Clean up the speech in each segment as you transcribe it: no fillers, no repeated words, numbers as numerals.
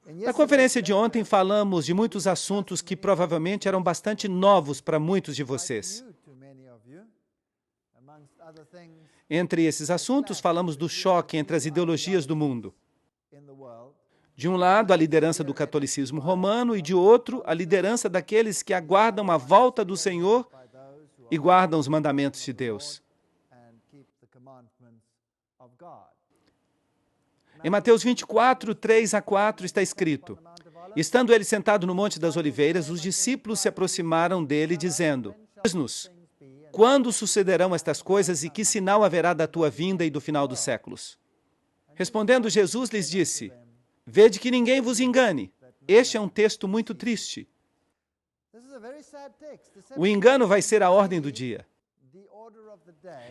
Na conferência de ontem, falamos de muitos assuntos que provavelmente eram bastante novos para muitos de vocês. Entre esses assuntos, falamos do choque entre as ideologias do mundo. De um lado, a liderança do catolicismo romano e, de outro, a liderança daqueles que aguardam a volta do Senhor e guardam os mandamentos de Deus. Em Mateus 24, 3-4, está escrito: Estando ele sentado no Monte das Oliveiras, os discípulos se aproximaram dele, dizendo: Diz-nos, quando sucederão estas coisas e que sinal haverá da tua vinda e do final dos séculos? Respondendo Jesus, lhes disse: Vede que ninguém vos engane. Este é um texto muito triste. O engano vai ser a ordem do dia.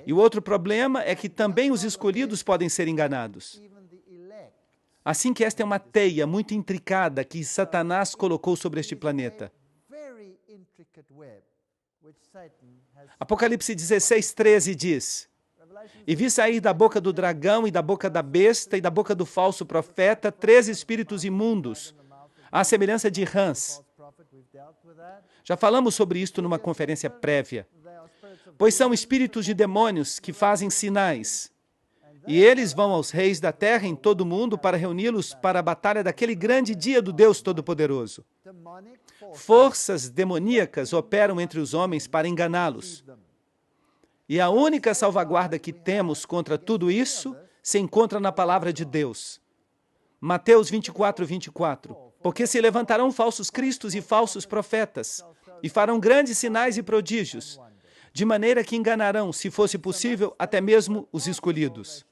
E o outro problema é que também os escolhidos podem ser enganados. Assim que esta é uma teia muito intricada que Satanás colocou sobre este planeta. Apocalipse 16:13 diz: E vi sair da boca do dragão e da boca da besta e da boca do falso profeta 3 espíritos imundos, à semelhança de rãs. Já falamos sobre isto numa conferência prévia. Pois são espíritos de demônios que fazem sinais. E eles vão aos reis da terra em todo o mundo para reuni-los para a batalha daquele grande dia do Deus Todo-Poderoso. Forças demoníacas operam entre os homens para enganá-los. E a única salvaguarda que temos contra tudo isso se encontra na palavra de Deus. Mateus 24:24. Porque se levantarão falsos cristos e falsos profetas, e farão grandes sinais e prodígios, de maneira que enganarão, se fosse possível, até mesmo os escolhidos.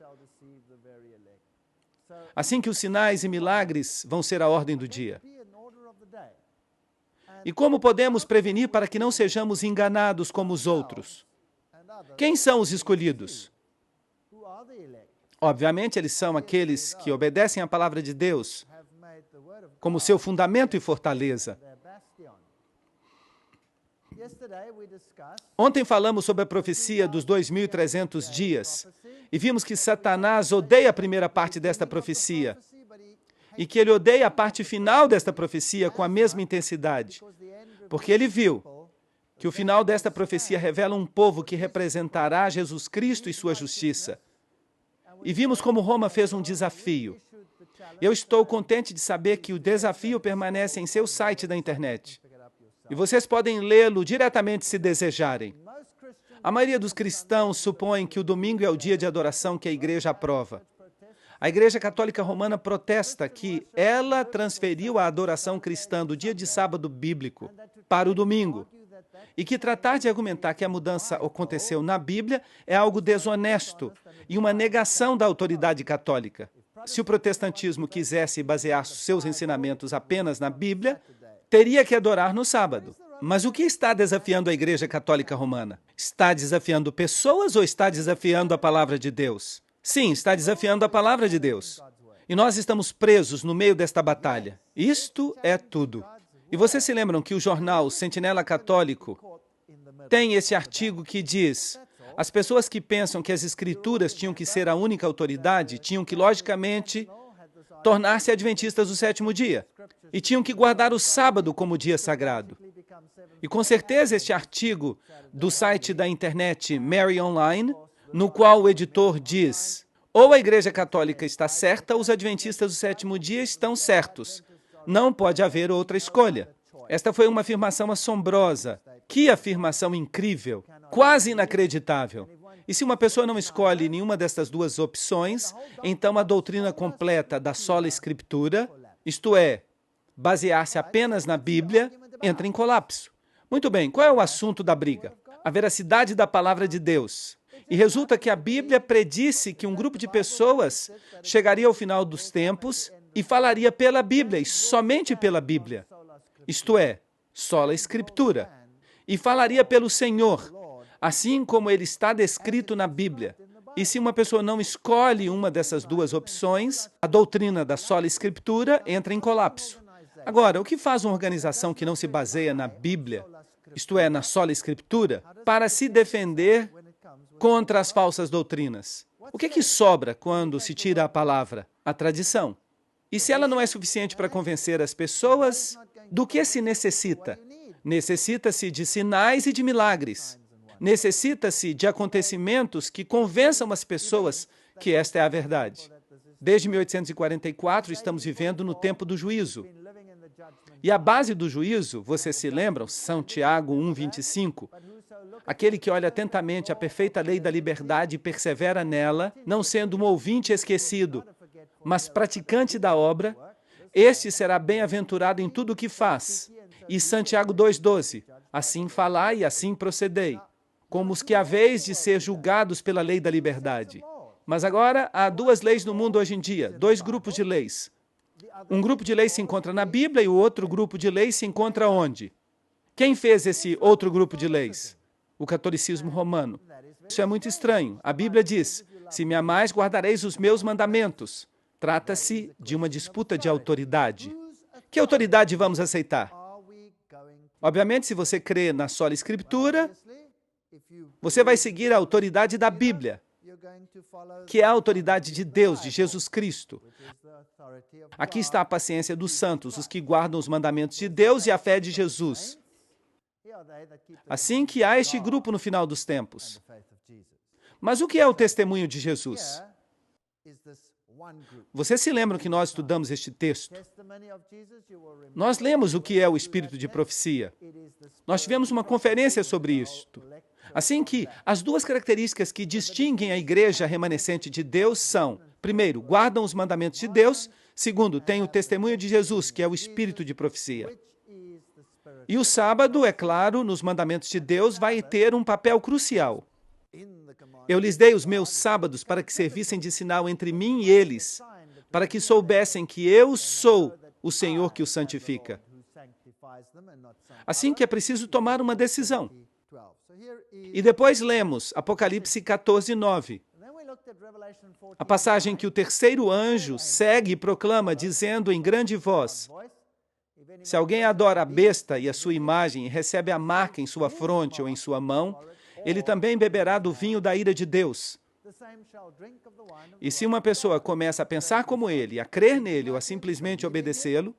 Assim que os sinais e milagres vão ser a ordem do dia. E como podemos prevenir para que não sejamos enganados como os outros? Quem são os escolhidos? Obviamente, eles são aqueles que obedecem à palavra de Deus como seu fundamento e fortaleza. Ontem falamos sobre a profecia dos 2.300 dias e vimos que Satanás odeia a primeira parte desta profecia e que ele odeia a parte final desta profecia com a mesma intensidade, porque ele viu que o final desta profecia revela um povo que representará Jesus Cristo e sua justiça. E vimos como Roma fez um desafio. Eu estou contente de saber que o desafio permanece em seu site da internet. E vocês podem lê-lo diretamente se desejarem. A maioria dos cristãos supõe que o domingo é o dia de adoração que a igreja aprova. A Igreja Católica Romana protesta que ela transferiu a adoração cristã do dia de sábado bíblico para o domingo. E que tratar de argumentar que a mudança aconteceu na Bíblia é algo desonesto e uma negação da autoridade católica. Se o protestantismo quisesse basear seus ensinamentos apenas na Bíblia, teria que adorar no sábado. Mas o que está desafiando a Igreja Católica Romana? Está desafiando pessoas ou está desafiando a palavra de Deus? Sim, está desafiando a palavra de Deus. E nós estamos presos no meio desta batalha. Isto é tudo. E vocês se lembram que o jornal Sentinela Católico tem esse artigo que diz: as pessoas que pensam que as escrituras tinham que ser a única autoridade, tinham que, logicamente, tornar-se adventistas do sétimo dia. E tinham que guardar o sábado como dia sagrado. E com certeza este artigo do site da internet Mary Online, no qual o editor diz: ou a Igreja Católica está certa, ou os adventistas do sétimo dia estão certos. Não pode haver outra escolha. Esta foi uma afirmação assombrosa. Que afirmação incrível, quase inacreditável. E se uma pessoa não escolhe nenhuma destas duas opções, então a doutrina completa da sola escritura, isto é, basear-se apenas na Bíblia, entra em colapso. Muito bem, qual é o assunto da briga? A veracidade da palavra de Deus. E resulta que a Bíblia predisse que um grupo de pessoas chegaria ao final dos tempos e falaria pela Bíblia, e somente pela Bíblia. Isto é, sola escritura. E falaria pelo Senhor, assim como ele está descrito na Bíblia. E se uma pessoa não escolhe uma dessas duas opções, a doutrina da sola escritura entra em colapso. Agora, o que faz uma organização que não se baseia na Bíblia, isto é, na sola escritura, para se defender contra as falsas doutrinas? O que sobra quando se tira a palavra? A tradição. E se ela não é suficiente para convencer as pessoas, do que se necessita? Necessita-se de sinais e de milagres. Necessita-se de acontecimentos que convençam as pessoas que esta é a verdade. Desde 1844, estamos vivendo no tempo do juízo. E a base do juízo, vocês se lembram? São Tiago 1:25. Aquele que olha atentamente a perfeita lei da liberdade e persevera nela, não sendo um ouvinte esquecido, mas praticante da obra, este será bem-aventurado em tudo o que faz. E Santiago 2:12, assim falai e assim procedei, como os que haveis de ser julgados pela lei da liberdade. Mas agora há duas leis no mundo hoje em dia, dois grupos de leis. Um grupo de leis se encontra na Bíblia e o outro grupo de leis se encontra onde? Quem fez esse outro grupo de leis? O catolicismo romano. Isso é muito estranho. A Bíblia diz, se me amais, guardareis os meus mandamentos. Trata-se de uma disputa de autoridade. Que autoridade vamos aceitar? Obviamente, se você crê na sola Escritura, você vai seguir a autoridade da Bíblia, que é a autoridade de Deus, de Jesus Cristo. Aqui está a paciência dos santos, os que guardam os mandamentos de Deus e a fé de Jesus. Assim que há este grupo no final dos tempos. Mas o que é o testemunho de Jesus? Vocês se lembram que nós estudamos este texto? Nós lemos o que é o espírito de profecia. Nós tivemos uma conferência sobre isto. Assim que as duas características que distinguem a igreja remanescente de Deus são, primeiro, guardam os mandamentos de Deus, segundo, tem o testemunho de Jesus, que é o espírito de profecia. E o sábado, é claro, nos mandamentos de Deus, vai ter um papel crucial. Eu lhes dei os meus sábados para que servissem de sinal entre mim e eles, para que soubessem que eu sou o Senhor que os santifica. Assim que é preciso tomar uma decisão. E depois lemos Apocalipse 14:9. A passagem que o terceiro anjo segue e proclama, dizendo em grande voz, se alguém adora a besta e a sua imagem e recebe a marca em sua fronte ou em sua mão, ele também beberá do vinho da ira de Deus. E se uma pessoa começa a pensar como ele, a crer nele ou a simplesmente obedecê-lo,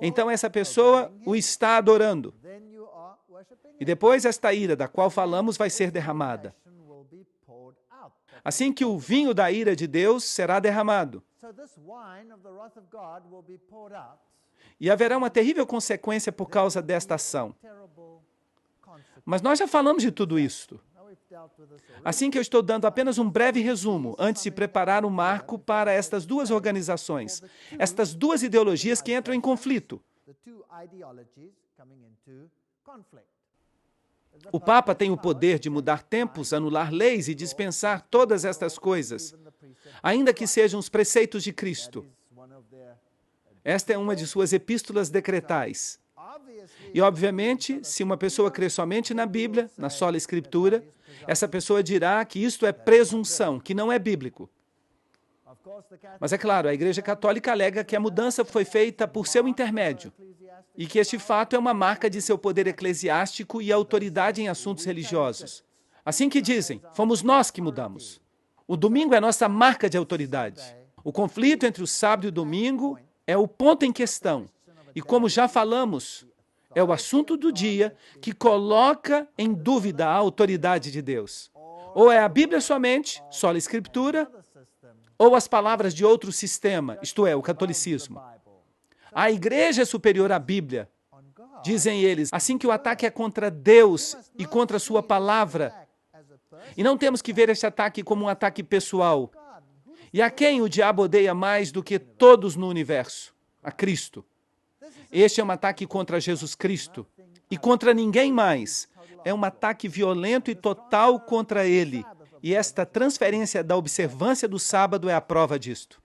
então essa pessoa o está adorando. E depois esta ira da qual falamos vai ser derramada. Assim que o vinho da ira de Deus será derramado. E haverá uma terrível consequência por causa desta ação. Mas nós já falamos de tudo isto. Assim que eu estou dando apenas um breve resumo, antes de preparar um marco para estas duas organizações, estas duas ideologias que entram em conflito. O Papa tem o poder de mudar tempos, anular leis e dispensar todas estas coisas, ainda que sejam os preceitos de Cristo. Esta é uma de suas epístolas decretais. E, obviamente, se uma pessoa crê somente na Bíblia, na sola Escritura, essa pessoa dirá que isto é presunção, que não é bíblico. Mas, é claro, a Igreja Católica alega que a mudança foi feita por seu intermédio e que este fato é uma marca de seu poder eclesiástico e autoridade em assuntos religiosos. Assim que dizem, fomos nós que mudamos. O domingo é nossa marca de autoridade. O conflito entre o sábado e o domingo é o ponto em questão. E como já falamos, é o assunto do dia que coloca em dúvida a autoridade de Deus. Ou é a Bíblia somente, sola Escritura, ou as palavras de outro sistema, isto é, o catolicismo. A igreja é superior à Bíblia, dizem eles, assim que o ataque é contra Deus e contra a sua palavra. E não temos que ver este ataque como um ataque pessoal. E a quem o diabo odeia mais do que todos no universo? A Cristo. Este é um ataque contra Jesus Cristo e contra ninguém mais. É um ataque violento e total contra ele. E esta transferência da observância do sábado é a prova disto.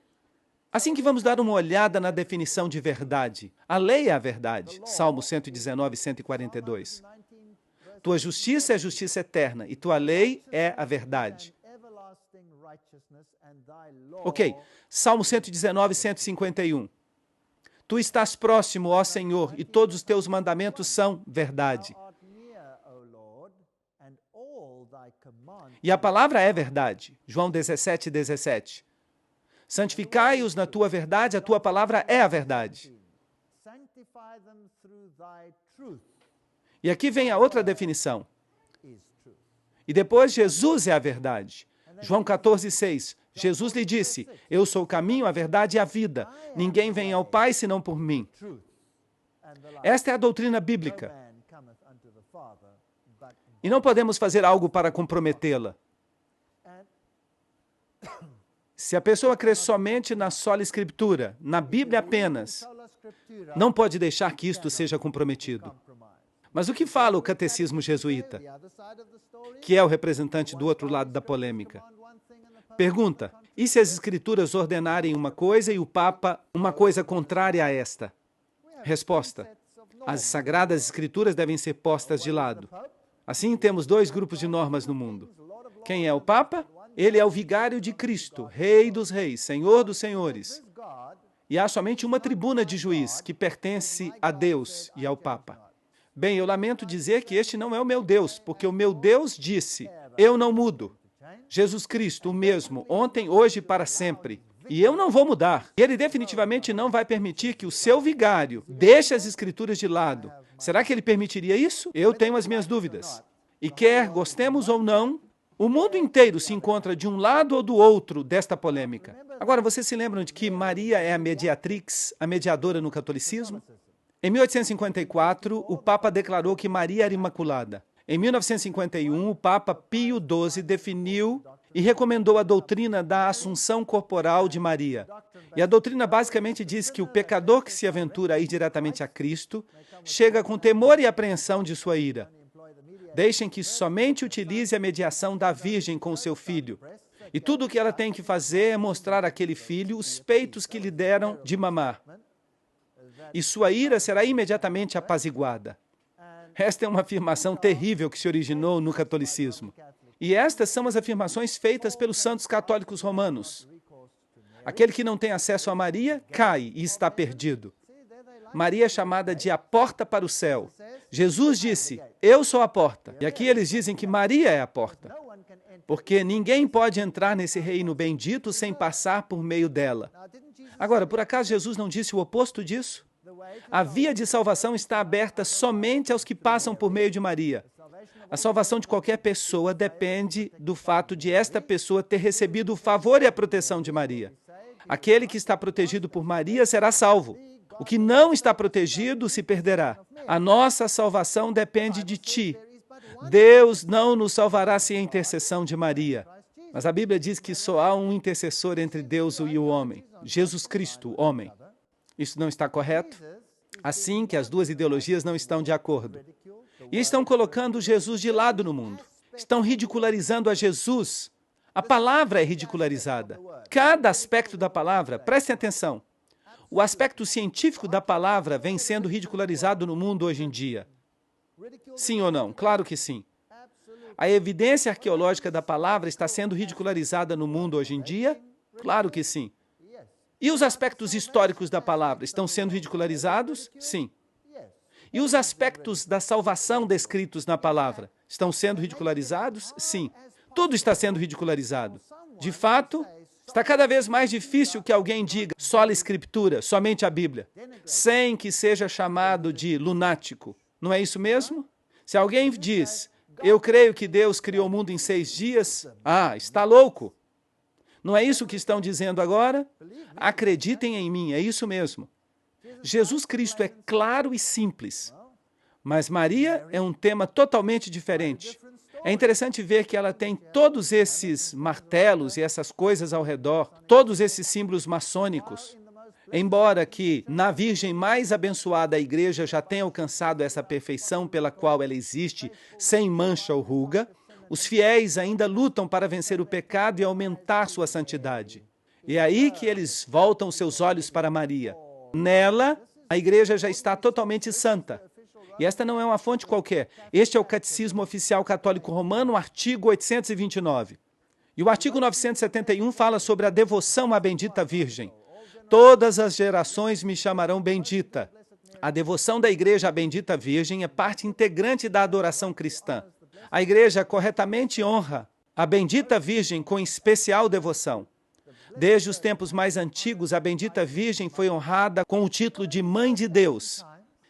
Assim que vamos dar uma olhada na definição de verdade. A lei é a verdade. Salmo 119, 142. Tua justiça é justiça eterna e tua lei é a verdade. Ok, Salmo 119, 151. Tu estás próximo, ó Senhor, e todos os teus mandamentos são verdade. E a palavra é verdade. João 17, 17. Santificai-os na tua verdade, a tua palavra é a verdade. E aqui vem a outra definição. E depois, Jesus é a verdade. João 14:6. Jesus lhe disse, eu sou o caminho, a verdade e a vida. Ninguém vem ao Pai senão por mim. Esta é a doutrina bíblica. E não podemos fazer algo para comprometê-la. Se a pessoa crê somente na sola Escritura, na Bíblia apenas, não pode deixar que isto seja comprometido. Mas o que fala o catecismo jesuíta, que é o representante do outro lado da polêmica? Pergunta, e se as Escrituras ordenarem uma coisa e o Papa uma coisa contrária a esta? Resposta, as Sagradas Escrituras devem ser postas de lado. Assim, temos dois grupos de normas no mundo. Quem é o Papa? Ele é o vigário de Cristo, Rei dos Reis, Senhor dos Senhores. E há somente uma tribuna de juiz que pertence a Deus e ao Papa. Bem, eu lamento dizer que este não é o meu Deus, porque o meu Deus disse, eu não mudo. Jesus Cristo, o mesmo, ontem, hoje e para sempre. E eu não vou mudar. E ele definitivamente não vai permitir que o seu vigário deixe as Escrituras de lado. Será que ele permitiria isso? Eu tenho as minhas dúvidas. E quer gostemos ou não, o mundo inteiro se encontra de um lado ou do outro desta polêmica. Agora, vocês se lembram de que Maria é a mediatrix, a mediadora no catolicismo? Em 1854, o Papa declarou que Maria era imaculada. Em 1951, o Papa Pio XII definiu e recomendou a doutrina da assunção corporal de Maria. E a doutrina basicamente diz que o pecador que se aventura a ir diretamente a Cristo chega com temor e apreensão de sua ira. Deixem que somente utilize a mediação da Virgem com o seu filho. E tudo o que ela tem que fazer é mostrar àquele filho os peitos que lhe deram de mamar. E sua ira será imediatamente apaziguada. Esta é uma afirmação terrível que se originou no catolicismo. E estas são as afirmações feitas pelos santos católicos romanos. Aquele que não tem acesso a Maria, cai e está perdido. Maria é chamada de a porta para o céu. Jesus disse, eu sou a porta. E aqui eles dizem que Maria é a porta. Porque ninguém pode entrar nesse reino bendito sem passar por meio dela. Agora, por acaso Jesus não disse o oposto disso? A via de salvação está aberta somente aos que passam por meio de Maria. A salvação de qualquer pessoa depende do fato de esta pessoa ter recebido o favor e a proteção de Maria. Aquele que está protegido por Maria será salvo. O que não está protegido se perderá. A nossa salvação depende de ti. Deus não nos salvará sem a intercessão de Maria. Mas a Bíblia diz que só há um intercessor entre Deus e o homem, Jesus Cristo, homem. Isso não está correto? Assim que as duas ideologias não estão de acordo. E estão colocando Jesus de lado no mundo. Estão ridicularizando a Jesus. A palavra é ridicularizada. Cada aspecto da palavra, prestem atenção. O aspecto científico da palavra vem sendo ridicularizado no mundo hoje em dia. Sim ou não? Claro que sim. A evidência arqueológica da palavra está sendo ridicularizada no mundo hoje em dia? Claro que sim. E os aspectos históricos da palavra estão sendo ridicularizados? Sim. E os aspectos da salvação descritos na palavra estão sendo ridicularizados? Sim. Tudo está sendo ridicularizado. De fato, está cada vez mais difícil que alguém diga só a Escritura, somente a Bíblia, sem que seja chamado de lunático. Não é isso mesmo? Se alguém diz, eu creio que Deus criou o mundo em 6 dias, está louco. Não é isso que estão dizendo agora? Acreditem em mim, é isso mesmo. Jesus Cristo é claro e simples, mas Maria é um tema totalmente diferente. É interessante ver que ela tem todos esses martelos e essas coisas ao redor, todos esses símbolos maçônicos. Embora que na Virgem mais abençoada a Igreja já tenha alcançado essa perfeição pela qual ela existe, sem mancha ou ruga, os fiéis ainda lutam para vencer o pecado e aumentar sua santidade. E é aí que eles voltam seus olhos para Maria. Nela, a Igreja já está totalmente santa. E esta não é uma fonte qualquer. Este é o Catecismo Oficial Católico Romano, artigo 829. E o artigo 971 fala sobre a devoção à bendita Virgem. Todas as gerações me chamarão bendita. A devoção da Igreja à bendita Virgem é parte integrante da adoração cristã. A Igreja corretamente honra a bendita Virgem com especial devoção. Desde os tempos mais antigos, a bendita Virgem foi honrada com o título de Mãe de Deus.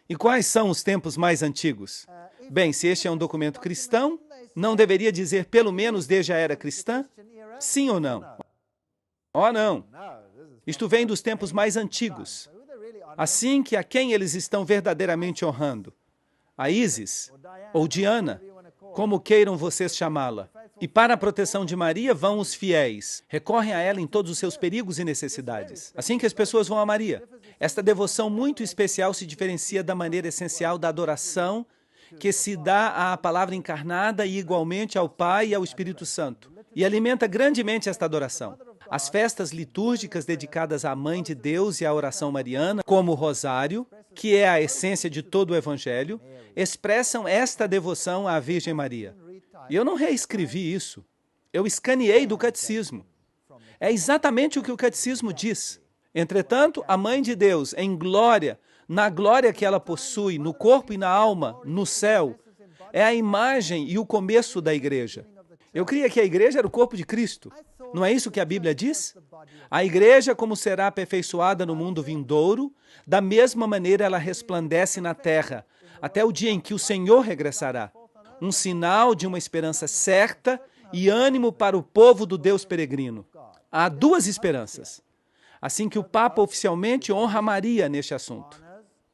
E quais são os tempos mais antigos? Bem, se este é um documento cristão, não deveria dizer pelo menos desde a era cristã? Sim ou não? Oh, não. Isto vem dos tempos mais antigos. Assim que a quem eles estão verdadeiramente honrando? A Ísis ou Diana, como queiram vocês chamá-la. E para a proteção de Maria vão os fiéis. Recorrem a ela em todos os seus perigos e necessidades. Assim que as pessoas vão a Maria. Esta devoção muito especial se diferencia da maneira essencial da adoração que se dá à palavra encarnada e igualmente ao Pai e ao Espírito Santo. E alimenta grandemente esta adoração. As festas litúrgicas dedicadas à Mãe de Deus e à oração mariana, como o Rosário, que é a essência de todo o Evangelho, expressam esta devoção à Virgem Maria. E eu não reescrevi isso. Eu escaneei do catecismo. É exatamente o que o catecismo diz. Entretanto, a Mãe de Deus, em glória, na glória que ela possui, no corpo e na alma, no céu, é a imagem e o começo da igreja. Eu creia que a igreja era o corpo de Cristo. Não é isso que a Bíblia diz? A igreja, como será aperfeiçoada no mundo vindouro, da mesma maneira ela resplandece na terra, até o dia em que o Senhor regressará. Um sinal de uma esperança certa e ânimo para o povo do Deus peregrino. Há duas esperanças. Assim que o Papa oficialmente honra Maria neste assunto.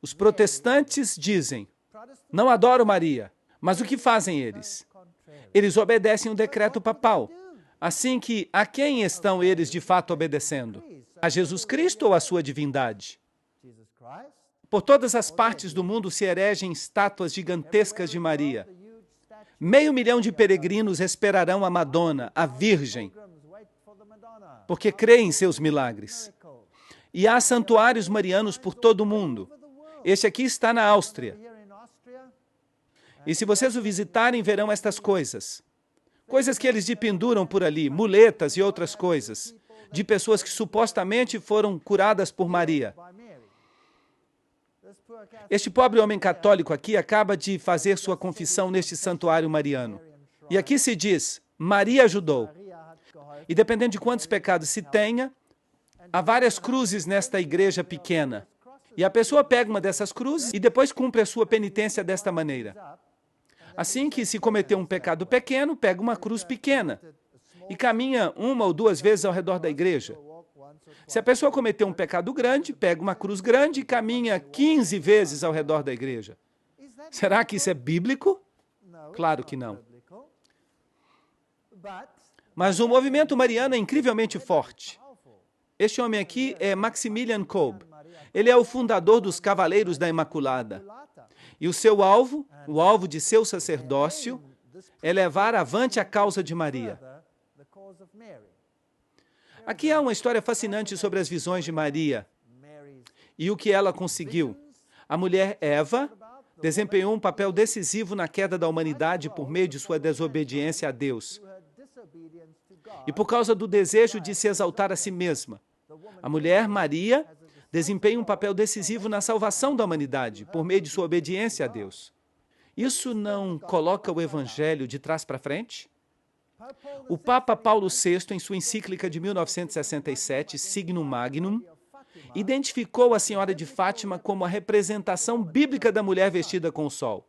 Os protestantes dizem, não adoro Maria, mas o que fazem eles? Eles obedecem o decreto papal. Assim que, a quem estão eles de fato obedecendo? A Jesus Cristo ou a sua divindade? Por todas as partes do mundo se erigem estátuas gigantescas de Maria. 500 mil de peregrinos esperarão a Madonna, a Virgem, porque creem em seus milagres. E há santuários marianos por todo o mundo. Este aqui está na Áustria. E se vocês o visitarem, verão estas coisas. Coisas que eles penduram por ali, muletas e outras coisas, de pessoas que supostamente foram curadas por Maria. Este pobre homem católico aqui acaba de fazer sua confissão neste santuário mariano. E aqui se diz, Maria ajudou. E dependendo de quantos pecados se tenha, há várias cruzes nesta igreja pequena. E a pessoa pega uma dessas cruzes e depois cumpre a sua penitência desta maneira. Assim que se cometeu um pecado pequeno, pega uma cruz pequena e caminha 1 ou 2 vezes ao redor da igreja. Se a pessoa cometeu um pecado grande, pega uma cruz grande e caminha 15 vezes ao redor da igreja. Será que isso é bíblico? Claro que não. Mas o movimento mariano é incrivelmente forte. Este homem aqui é Maximilian Kolbe. Ele é o fundador dos Cavaleiros da Imaculada. E o seu alvo, o alvo de seu sacerdócio, é levar avante a causa de Maria. Aqui há uma história fascinante sobre as visões de Maria e o que ela conseguiu. A mulher Eva desempenhou um papel decisivo na queda da humanidade por meio de sua desobediência a Deus. E por causa do desejo de se exaltar a si mesma. A mulher Maria desempenha um papel decisivo na salvação da humanidade, por meio de sua obediência a Deus. Isso não coloca o Evangelho de trás para frente? O Papa Paulo VI, em sua encíclica de 1967, Signum Magnum, identificou a Senhora de Fátima como a representação bíblica da mulher vestida com o sol.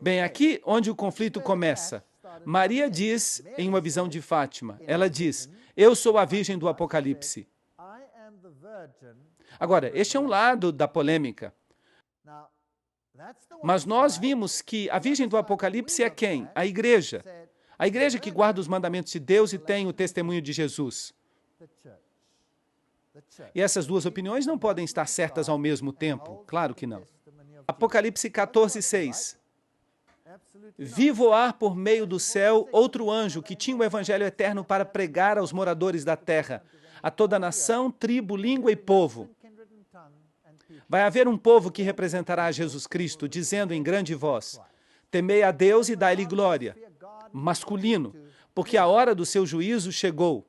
Bem, aqui onde o conflito começa, Maria diz, em uma visão de Fátima, ela diz, eu sou a Virgem do Apocalipse. Agora, este é um lado da polêmica. Mas nós vimos que a Virgem do Apocalipse é quem? A igreja. A igreja que guarda os mandamentos de Deus e tem o testemunho de Jesus. E essas duas opiniões não podem estar certas ao mesmo tempo. Claro que não. Apocalipse 14:6. Vi voar por meio do céu outro anjo que tinha o evangelho eterno para pregar aos moradores da terra, a toda nação, tribo, língua e povo. Vai haver um povo que representará Jesus Cristo, dizendo em grande voz, temei a Deus e dai-lhe glória, masculino, porque a hora do seu juízo chegou.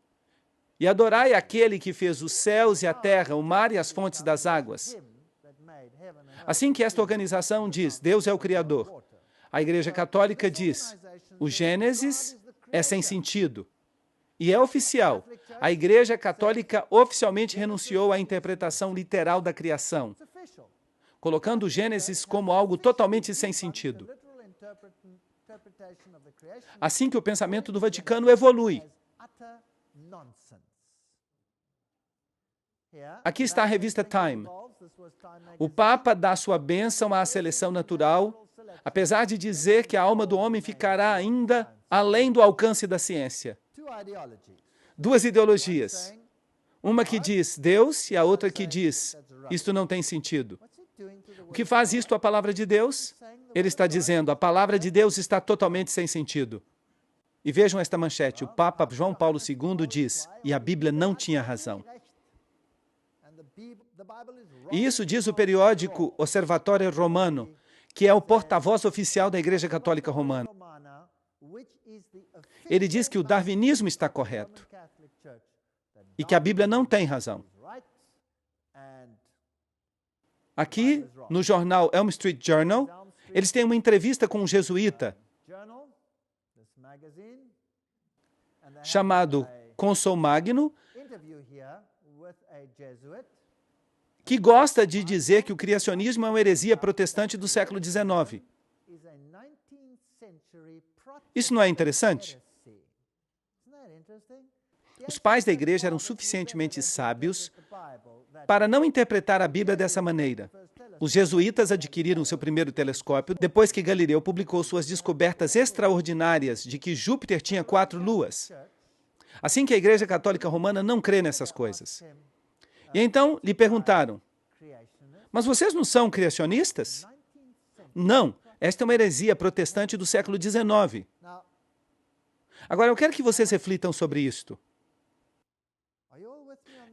E adorai aquele que fez os céus e a terra, o mar e as fontes das águas. Assim que esta organização diz, Deus é o Criador. A Igreja Católica diz, o Gênesis é sem sentido. E é oficial. A Igreja Católica oficialmente renunciou à interpretação literal da criação, colocando o Gênesis como algo totalmente sem sentido. Assim que o pensamento do Vaticano evolui. Aqui está a revista Time. O Papa dá sua bênção à seleção natural, apesar de dizer que a alma do homem ficará ainda além do alcance da ciência. Duas ideologias. Uma que diz Deus e a outra que diz isto não tem sentido. O que faz isto a palavra de Deus? Ele está dizendo, a palavra de Deus está totalmente sem sentido. E vejam esta manchete, o Papa João Paulo II diz, e a Bíblia não tinha razão. E isso diz o periódico Osservatore Romano, que é o porta-voz oficial da Igreja Católica Romana. Ele diz que o darwinismo está correto e que a Bíblia não tem razão. Aqui, no jornal Elm Street Journal, eles têm uma entrevista com um jesuíta chamado Consul Magno, que gosta de dizer que o criacionismo é uma heresia protestante do século XIX. Isso não é interessante? Os pais da igreja eram suficientemente sábios para não interpretar a Bíblia dessa maneira. Os jesuítas adquiriram seu primeiro telescópio depois que Galileu publicou suas descobertas extraordinárias de que Júpiter tinha 4 luas. Assim que a Igreja Católica Romana não crê nessas coisas. E então lhe perguntaram, mas vocês não são criacionistas? Não, esta é uma heresia protestante do século XIX. Agora, eu quero que vocês reflitam sobre isto.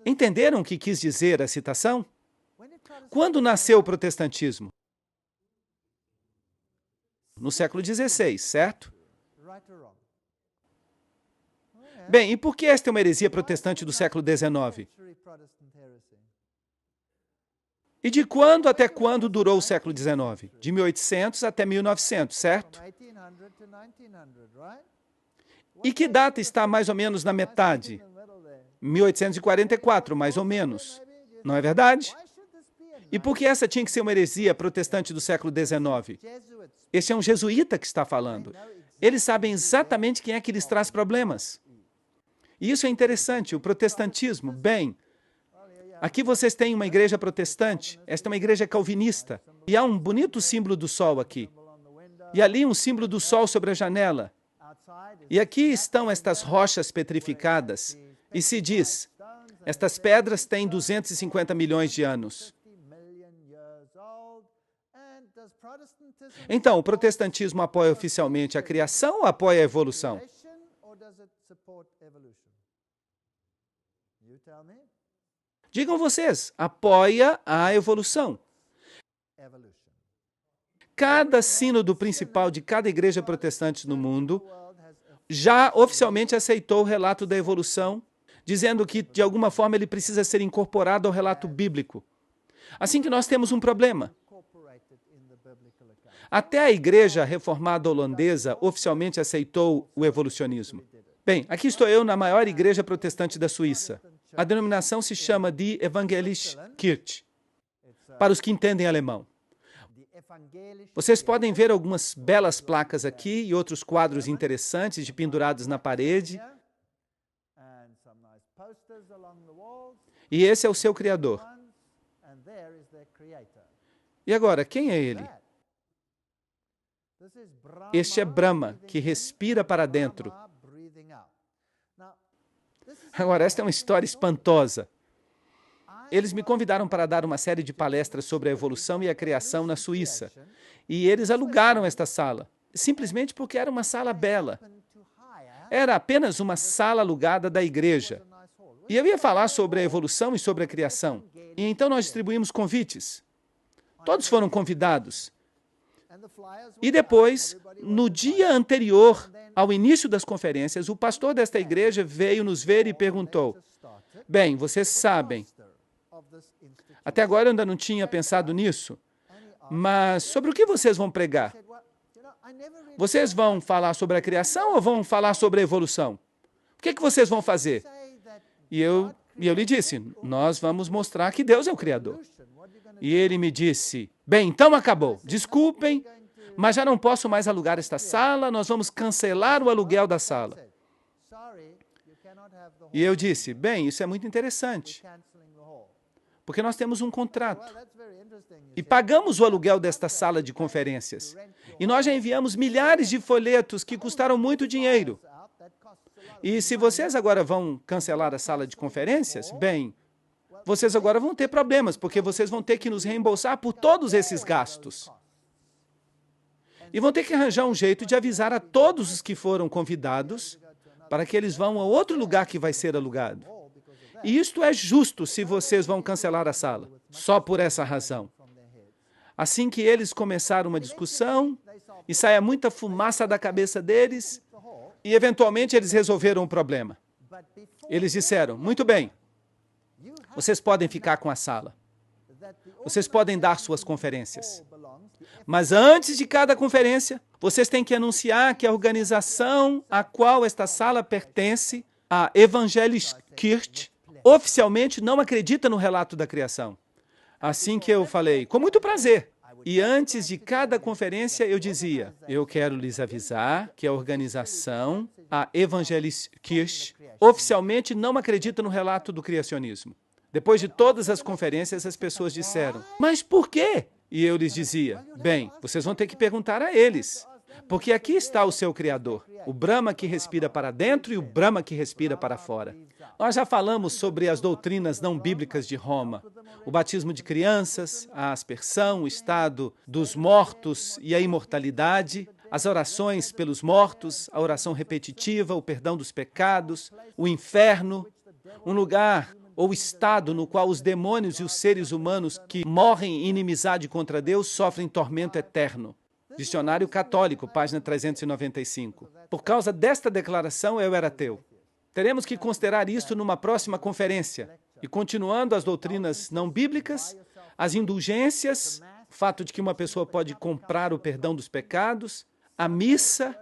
Entenderam o que quis dizer a citação? Quando nasceu o protestantismo? No século XVI, certo? Bem, e por que esta é uma heresia protestante do século XIX? E de quando até quando durou o século XIX? De 1800 até 1900, certo? E que data está mais ou menos na metade? 1844, mais ou menos. Não é verdade? E por que essa tinha que ser uma heresia protestante do século XIX? Este é um jesuíta que está falando. Eles sabem exatamente quem é que lhes traz problemas. E isso é interessante, o protestantismo. Bem, aqui vocês têm uma igreja protestante, esta é uma igreja calvinista. E há um bonito símbolo do sol aqui. E ali um símbolo do sol sobre a janela. E aqui estão estas rochas petrificadas. E se diz, estas pedras têm 250 milhões de anos. Então, o protestantismo apoia oficialmente a criação ou apoia a evolução? Digam vocês, apoia a evolução. Cada sínodo principal de cada igreja protestante no mundo já oficialmente aceitou o relato da evolução, dizendo que, de alguma forma, ele precisa ser incorporado ao relato bíblico. Assim que nós temos um problema. Até a Igreja Reformada Holandesa oficialmente aceitou o evolucionismo. Bem, aqui estou eu na maior igreja protestante da Suíça. A denominação se chama Die Evangelische Kirche, para os que entendem alemão. Vocês podem ver algumas belas placas aqui e outros quadros interessantes de pendurados na parede. E esse é o seu Criador. E agora, quem é ele? Este é Brahma, que respira para dentro. Agora, esta é uma história espantosa. Eles me convidaram para dar uma série de palestras sobre a evolução e a criação na Suíça. E eles alugaram esta sala, simplesmente porque era uma sala bela. Era apenas uma sala alugada da igreja. E eu ia falar sobre a evolução e sobre a criação. E então nós distribuímos convites. Todos foram convidados. E depois, no dia anterior ao início das conferências, o pastor desta igreja veio nos ver e perguntou, bem, vocês sabem, até agora eu ainda não tinha pensado nisso, mas sobre o que vocês vão pregar? Vocês vão falar sobre a criação ou vão falar sobre a evolução? que vocês vão fazer? E eu lhe disse, nós vamos mostrar que Deus é o Criador. E ele me disse, bem, então acabou. Desculpem, mas já não posso mais alugar esta sala, nós vamos cancelar o aluguel da sala. E eu disse, bem, isso é muito interessante, porque nós temos um contrato. E pagamos o aluguel desta sala de conferências. E nós já enviamos milhares de folhetos que custaram muito dinheiro. E se vocês agora vão cancelar a sala de conferências, bem, vocês agora vão ter problemas, porque vocês vão ter que nos reembolsar por todos esses gastos. E vão ter que arranjar um jeito de avisar a todos os que foram convidados para que eles vão a outro lugar que vai ser alugado. E isto é justo se vocês vão cancelar a sala, só por essa razão. Assim que eles começaram uma discussão, e saia muita fumaça da cabeça deles, e eventualmente eles resolveram o problema. Eles disseram, muito bem, vocês podem ficar com a sala. Vocês podem dar suas conferências. Mas antes de cada conferência, vocês têm que anunciar que a organização a qual esta sala pertence, a Evangeliskirche, oficialmente não acredita no relato da criação. Assim que eu falei, com muito prazer. E antes de cada conferência eu dizia, eu quero lhes avisar que a organização, a Evangeliskirche, oficialmente não acredita no relato do criacionismo. Depois de todas as conferências, as pessoas disseram, mas por quê? E eu lhes dizia, bem, vocês vão ter que perguntar a eles, porque aqui está o seu Criador, o Brahma que respira para dentro e o Brahma que respira para fora. Nós já falamos sobre as doutrinas não bíblicas de Roma, o batismo de crianças, a aspersão, o estado dos mortos e a imortalidade, as orações pelos mortos, a oração repetitiva, o perdão dos pecados, o inferno, um lugar ou estado no qual os demônios e os seres humanos que morrem em inimizade contra Deus sofrem tormento eterno. Dicionário Católico, página 395. Por causa desta declaração, eu era ateu. Teremos que considerar isto numa próxima conferência. E continuando as doutrinas não bíblicas, as indulgências, o fato de que uma pessoa pode comprar o perdão dos pecados, a missa,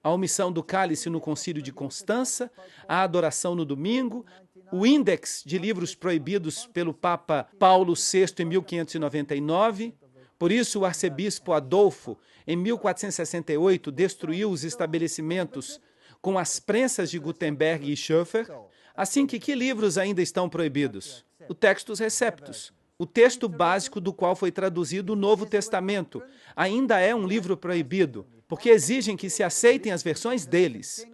a omissão do cálice no concílio de Constança, a adoração no domingo, o índex de livros proibidos pelo Papa Paulo VI em 1599. Por isso, o arcebispo Adolfo, em 1468, destruiu os estabelecimentos com as prensas de Gutenberg e Schoeffer. Assim que livros ainda estão proibidos? O Textus Receptus, o texto básico do qual foi traduzido o Novo Testamento, ainda é um livro proibido, porque exigem que se aceitem as versões deles.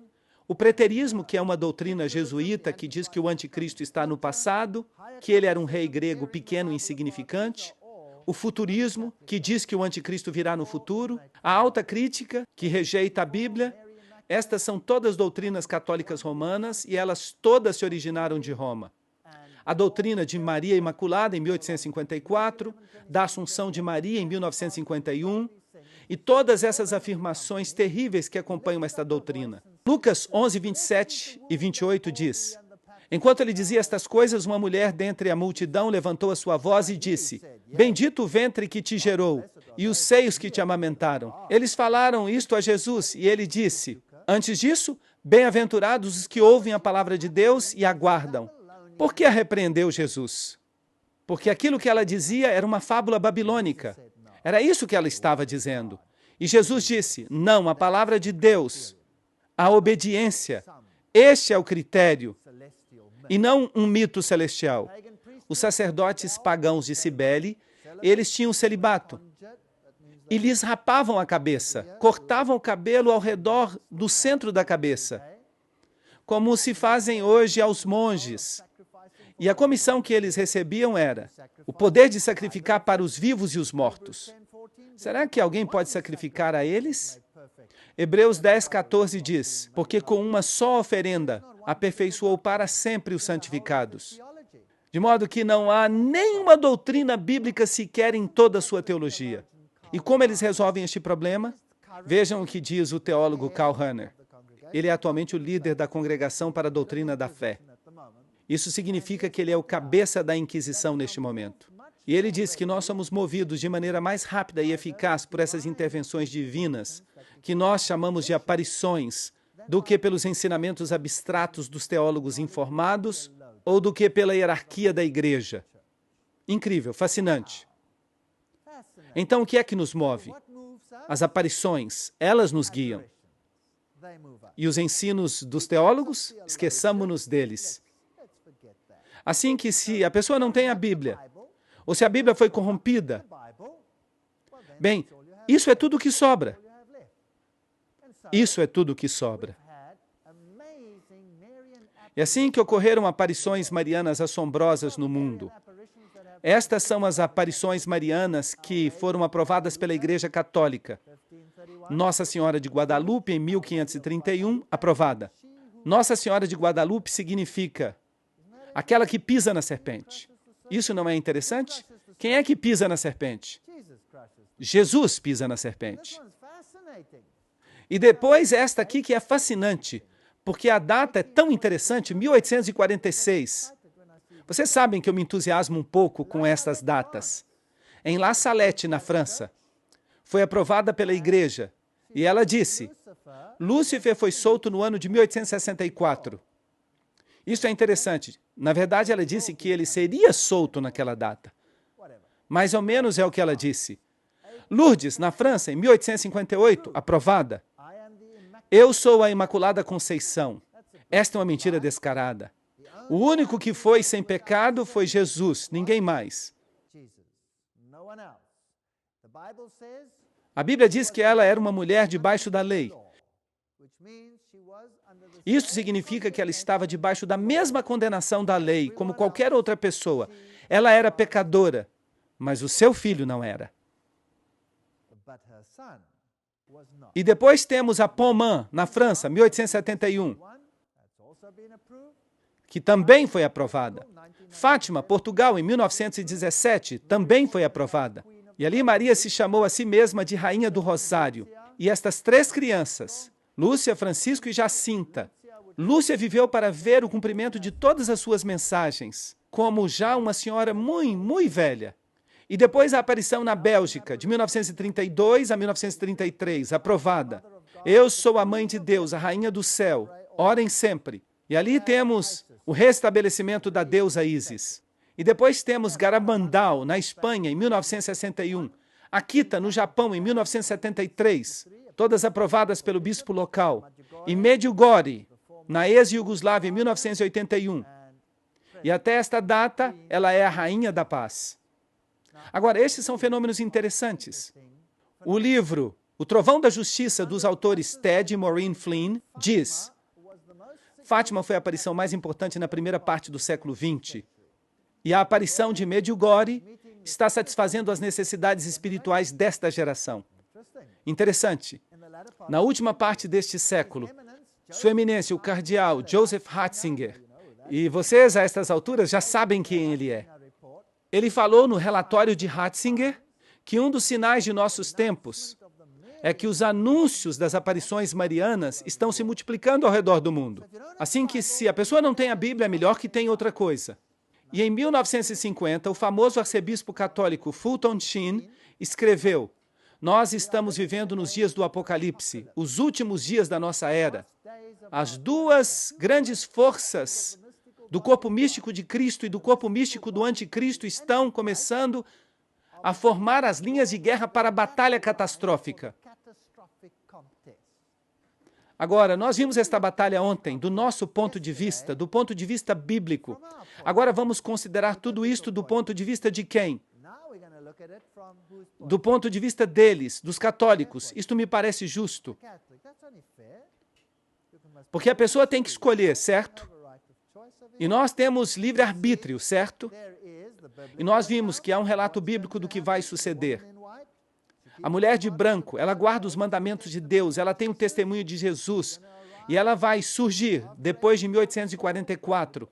O preterismo, que é uma doutrina jesuíta que diz que o anticristo está no passado, que ele era um rei grego pequeno e insignificante. O futurismo, que diz que o anticristo virá no futuro. A alta crítica, que rejeita a Bíblia. Estas são todas doutrinas católicas romanas e elas todas se originaram de Roma. A doutrina de Maria Imaculada, em 1854, da Assunção de Maria, em 1951, e todas essas afirmações terríveis que acompanham esta doutrina. Lucas 11, 27 e 28 diz, enquanto ele dizia estas coisas, uma mulher dentre a multidão levantou a sua voz e disse, bendito o ventre que te gerou e os seios que te amamentaram. Eles falaram isto a Jesus e ele disse, antes disso, bem-aventurados os que ouvem a palavra de Deus e aguardam. Por que a repreendeu Jesus? Porque aquilo que ela dizia era uma fábula babilônica. Era isso que ela estava dizendo. E Jesus disse, não, a palavra de Deus, a obediência, este é o critério, e não um mito celestial. Os sacerdotes pagãos de Cibele, eles tinham celibato, e lhes rapavam a cabeça, cortavam o cabelo ao redor do centro da cabeça, como se fazem hoje aos monges. E a comissão que eles recebiam era o poder de sacrificar para os vivos e os mortos. Será que alguém pode sacrificar a eles? Hebreus 10, 14 diz, porque com uma só oferenda aperfeiçoou para sempre os santificados. De modo que não há nenhuma doutrina bíblica sequer em toda a sua teologia. E como eles resolvem este problema? Vejam o que diz o teólogo Karl Rahner. Ele é atualmente o líder da Congregação para a Doutrina da Fé. Isso significa que ele é o cabeça da Inquisição neste momento. E ele diz que nós somos movidos de maneira mais rápida e eficaz por essas intervenções divinas, que nós chamamos de aparições, do que pelos ensinamentos abstratos dos teólogos informados ou do que pela hierarquia da igreja. Incrível, fascinante. Então, o que é que nos move? As aparições, elas nos guiam. E os ensinos dos teólogos? Esqueçamo-nos deles. Assim que se a pessoa não tem a Bíblia, ou se a Bíblia foi corrompida, bem, isso é tudo o que sobra. Isso é tudo o que sobra. É assim que ocorreram aparições marianas assombrosas no mundo. Estas são as aparições marianas que foram aprovadas pela Igreja Católica. Nossa Senhora de Guadalupe, em 1531, aprovada. Nossa Senhora de Guadalupe significa aquela que pisa na serpente. Isso não é interessante? Quem é que pisa na serpente? Jesus pisa na serpente. E depois esta aqui que é fascinante, porque a data é tão interessante, 1846. Vocês sabem que eu me entusiasmo um pouco com estas datas. Em La Salette, na França, foi aprovada pela igreja, e ela disse, Lúcifer foi solto no ano de 1864. Isso é interessante. Na verdade, ela disse que ele seria solto naquela data. Mais ou menos é o que ela disse. Lourdes, na França, em 1858, aprovada. Eu sou a Imaculada Conceição. Esta é uma mentira descarada. O único que foi sem pecado foi Jesus, ninguém mais. A Bíblia diz que ela era uma mulher debaixo da lei. Isso significa que ela estava debaixo da mesma condenação da lei, como qualquer outra pessoa. Ela era pecadora, mas o seu filho não era. E depois temos a Pommern, na França, 1871, que também foi aprovada. Fátima, Portugal, em 1917, também foi aprovada. E ali Maria se chamou a si mesma de Rainha do Rosário. E estas três crianças, Lúcia, Francisco e Jacinta, Lúcia viveu para ver o cumprimento de todas as suas mensagens, como já uma senhora muito velha. E depois a aparição na Bélgica, de 1932 a 1933, aprovada. Eu sou a Mãe de Deus, a Rainha do Céu, orem sempre. E ali temos o restabelecimento da deusa Ísis. E depois temos Garabandal, na Espanha, em 1961. Akita, no Japão, em 1973, todas aprovadas pelo bispo local. E Medjugorje, na ex-Iugoslávia, em 1981. E até esta data, ela é a Rainha da Paz. Agora, estes são fenômenos interessantes. O livro O Trovão da Justiça, dos autores Ted e Maureen Flynn, diz: Fátima foi a aparição mais importante na primeira parte do século XX. E a aparição de Medjugorje está satisfazendo as necessidades espirituais desta geração. Interessante. Na última parte deste século, Sua Eminência, o cardeal Joseph Ratzinger, e vocês, a estas alturas, já sabem quem ele é. Ele falou no relatório de Ratzinger que um dos sinais de nossos tempos é que os anúncios das aparições marianas estão se multiplicando ao redor do mundo. Assim que, se a pessoa não tem a Bíblia, é melhor que tenha outra coisa. E em 1950, o famoso arcebispo católico Fulton Sheen escreveu: Nós estamos vivendo nos dias do Apocalipse, os últimos dias da nossa era. As duas grandes forças do corpo místico de Cristo e do corpo místico do anticristo estão começando a formar as linhas de guerra para a batalha catastrófica. Agora, nós vimos esta batalha ontem, do nosso ponto de vista, do ponto de vista bíblico. Agora vamos considerar tudo isto do ponto de vista de quem? Do ponto de vista deles, dos católicos. Isto me parece justo. Porque a pessoa tem que escolher, certo? E nós temos livre-arbítrio, certo? E nós vimos que há um relato bíblico do que vai suceder. A mulher de branco, ela guarda os mandamentos de Deus, ela tem o testemunho de Jesus, e ela vai surgir depois de 1844.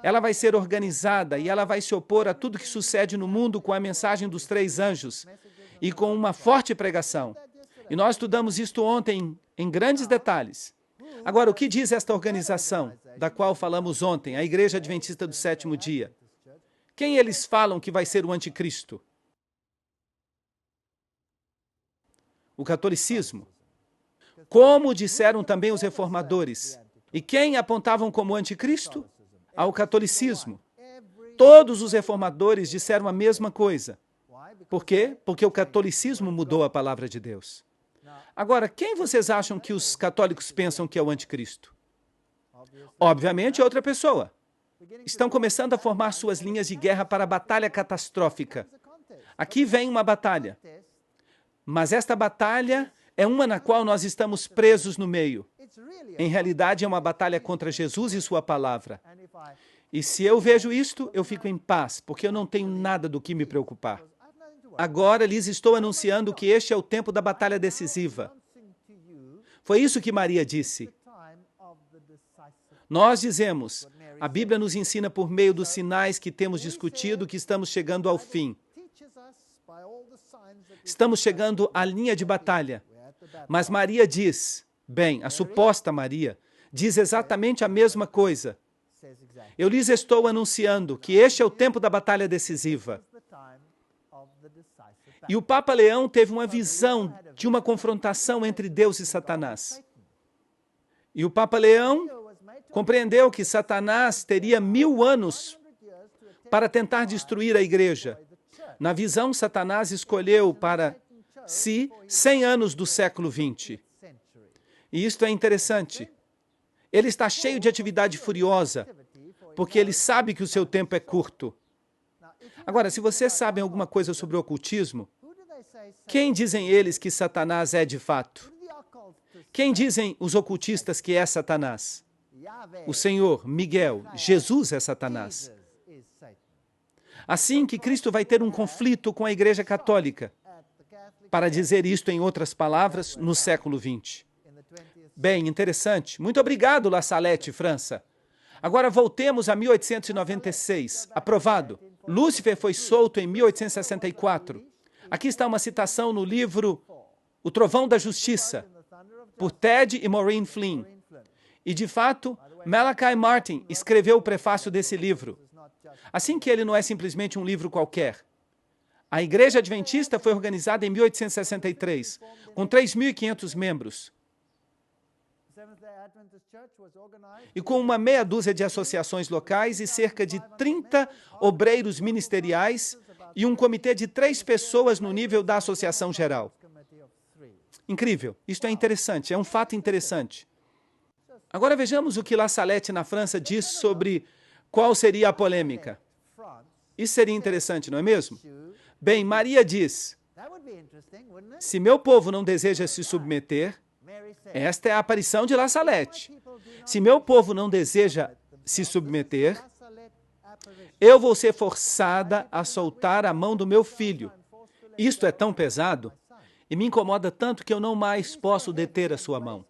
Ela vai ser organizada e ela vai se opor a tudo que sucede no mundo com a mensagem dos 3 anjos e com uma forte pregação. E nós estudamos isto ontem em grandes detalhes. Agora, o que diz esta organização, da qual falamos ontem, a Igreja Adventista do Sétimo Dia? Quem eles falam que vai ser o anticristo? O catolicismo. como disseram também os reformadores. E quem apontavam como anticristo? Ao catolicismo. Todos os reformadores disseram a mesma coisa. Por quê? Porque o catolicismo mudou a palavra de Deus. Agora, quem vocês acham que os católicos pensam que é o anticristo? Obviamente, é outra pessoa. Estão começando a formar suas linhas de guerra para a batalha catastrófica. Aqui vem uma batalha. Mas esta batalha é uma na qual nós estamos presos no meio. Em realidade, é uma batalha contra Jesus e sua palavra. E se eu vejo isto, eu fico em paz, porque eu não tenho nada do que me preocupar. Agora lhes estou anunciando que este é o tempo da batalha decisiva. Foi isso que Maria disse. Nós dizemos, a Bíblia nos ensina por meio dos sinais que temos discutido que estamos chegando ao fim. Estamos chegando à linha de batalha. Mas Maria diz, bem, a suposta Maria, diz exatamente a mesma coisa. Eu lhes estou anunciando que este é o tempo da batalha decisiva. E o Papa Leão teve uma visão de uma confrontação entre Deus e Satanás. E o Papa Leão compreendeu que Satanás teria 1000 anos para tentar destruir a igreja. Na visão, Satanás escolheu para si 100 anos do século XX. E isto é interessante. Ele está cheio de atividade furiosa, porque ele sabe que o seu tempo é curto. Agora, se vocês sabem alguma coisa sobre o ocultismo, quem dizem eles que Satanás é de fato? Quem dizem os ocultistas que é Satanás? O Senhor, Miguel, Jesus é Satanás. Assim que Cristo vai ter um conflito com a Igreja Católica, para dizer isto em outras palavras, no século XX. Bem, interessante. Muito obrigado, La Salette, França. Agora voltemos a 1896. Aprovado. Lúcifer foi solto em 1864. Aqui está uma citação no livro O Trovão da Justiça, por Ted e Maureen Flynn. E, de fato, Malachi Martin escreveu o prefácio desse livro. Assim que ele não é simplesmente um livro qualquer. A Igreja Adventista foi organizada em 1863, com 3.500 membros. E com uma meia dúzia de associações locais e cerca de 30 obreiros ministeriais e um comitê de 3 pessoas no nível da associação geral. Incrível. Isto é interessante, é um fato interessante. Agora vejamos o que La Salette, na França, diz sobre qual seria a polêmica. Isso seria interessante, não é mesmo? Bem, Maria diz, se meu povo não deseja se submeter, esta é a aparição de La Salette. Se meu povo não deseja se submeter, eu vou ser forçada a soltar a mão do meu filho. Isto é tão pesado e me incomoda tanto que eu não mais posso deter a sua mão.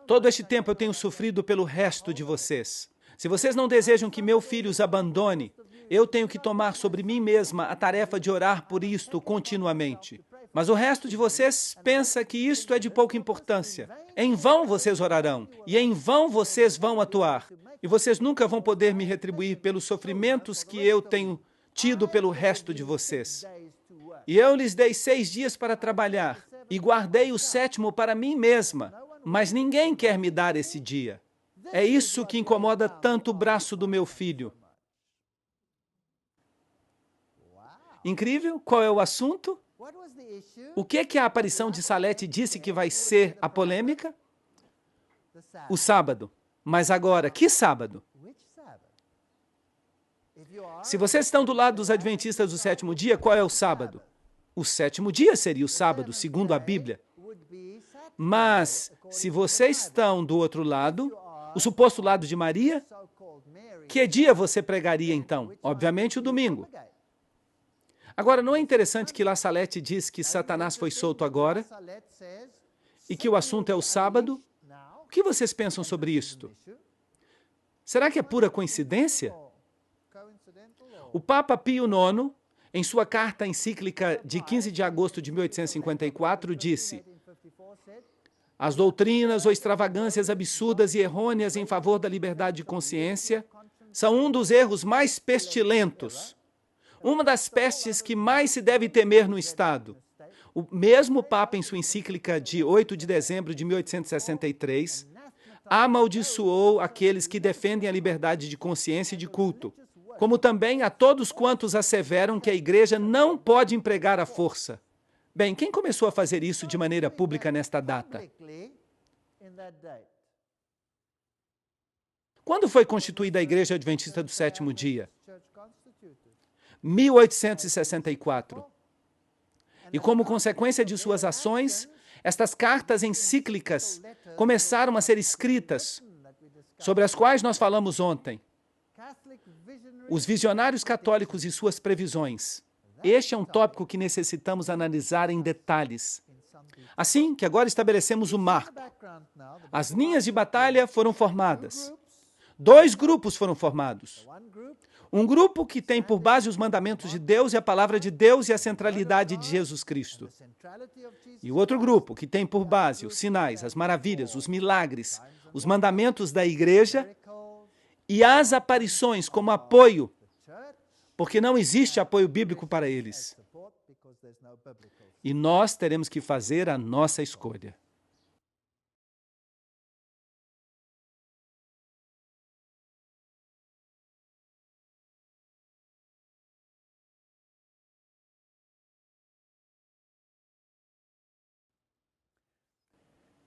Todo este tempo eu tenho sofrido pelo resto de vocês. Se vocês não desejam que meu filho os abandone, eu tenho que tomar sobre mim mesma a tarefa de orar por isto continuamente. Mas o resto de vocês pensa que isto é de pouca importância. Em vão vocês orarão, e em vão vocês vão atuar. E vocês nunca vão poder me retribuir pelos sofrimentos que eu tenho tido pelo resto de vocês. E eu lhes dei 6 dias para trabalhar, e guardei o 7º para mim mesma. Mas ninguém quer me dar esse dia. É isso que incomoda tanto o braço do meu filho. Incrível? Qual é o assunto? O que a aparição de Salette disse que vai ser a polêmica? O sábado. Mas agora, que sábado? Se vocês estão do lado dos adventistas do 7º dia, qual é o sábado? O 7º dia seria o sábado, segundo a Bíblia. Mas, se vocês estão do outro lado, o suposto lado de Maria, que dia você pregaria então? Obviamente o domingo. Agora, não é interessante que La Salette diz que Satanás foi solto agora e que o assunto é o sábado? O que vocês pensam sobre isto? Será que é pura coincidência? O Papa Pio IX, em sua carta encíclica de 15 de agosto de 1854, disse: as doutrinas ou extravagâncias absurdas e errôneas em favor da liberdade de consciência são um dos erros mais pestilentos. Uma das pestes que mais se deve temer no Estado. O mesmo Papa, em sua encíclica de 8 de dezembro de 1863, amaldiçoou aqueles que defendem a liberdade de consciência e de culto, como também a todos quantos asseveram que a Igreja não pode empregar a força. Bem, quem começou a fazer isso de maneira pública nesta data? Quando foi constituída a Igreja Adventista do Sétimo Dia? 1864. E como consequência de suas ações, estas cartas encíclicas começaram a ser escritas, sobre as quais nós falamos ontem. Os visionários católicos e suas previsões. Este é um tópico que necessitamos analisar em detalhes. Assim que agora estabelecemos o marco. As linhas de batalha foram formadas. 2 grupos foram formados. Um grupo que tem por base os mandamentos de Deus e a palavra de Deus e a centralidade de Jesus Cristo. E o outro grupo que tem por base os sinais, as maravilhas, os milagres, os mandamentos da Igreja e as aparições como apoio, porque não existe apoio bíblico para eles. E nós teremos que fazer a nossa escolha.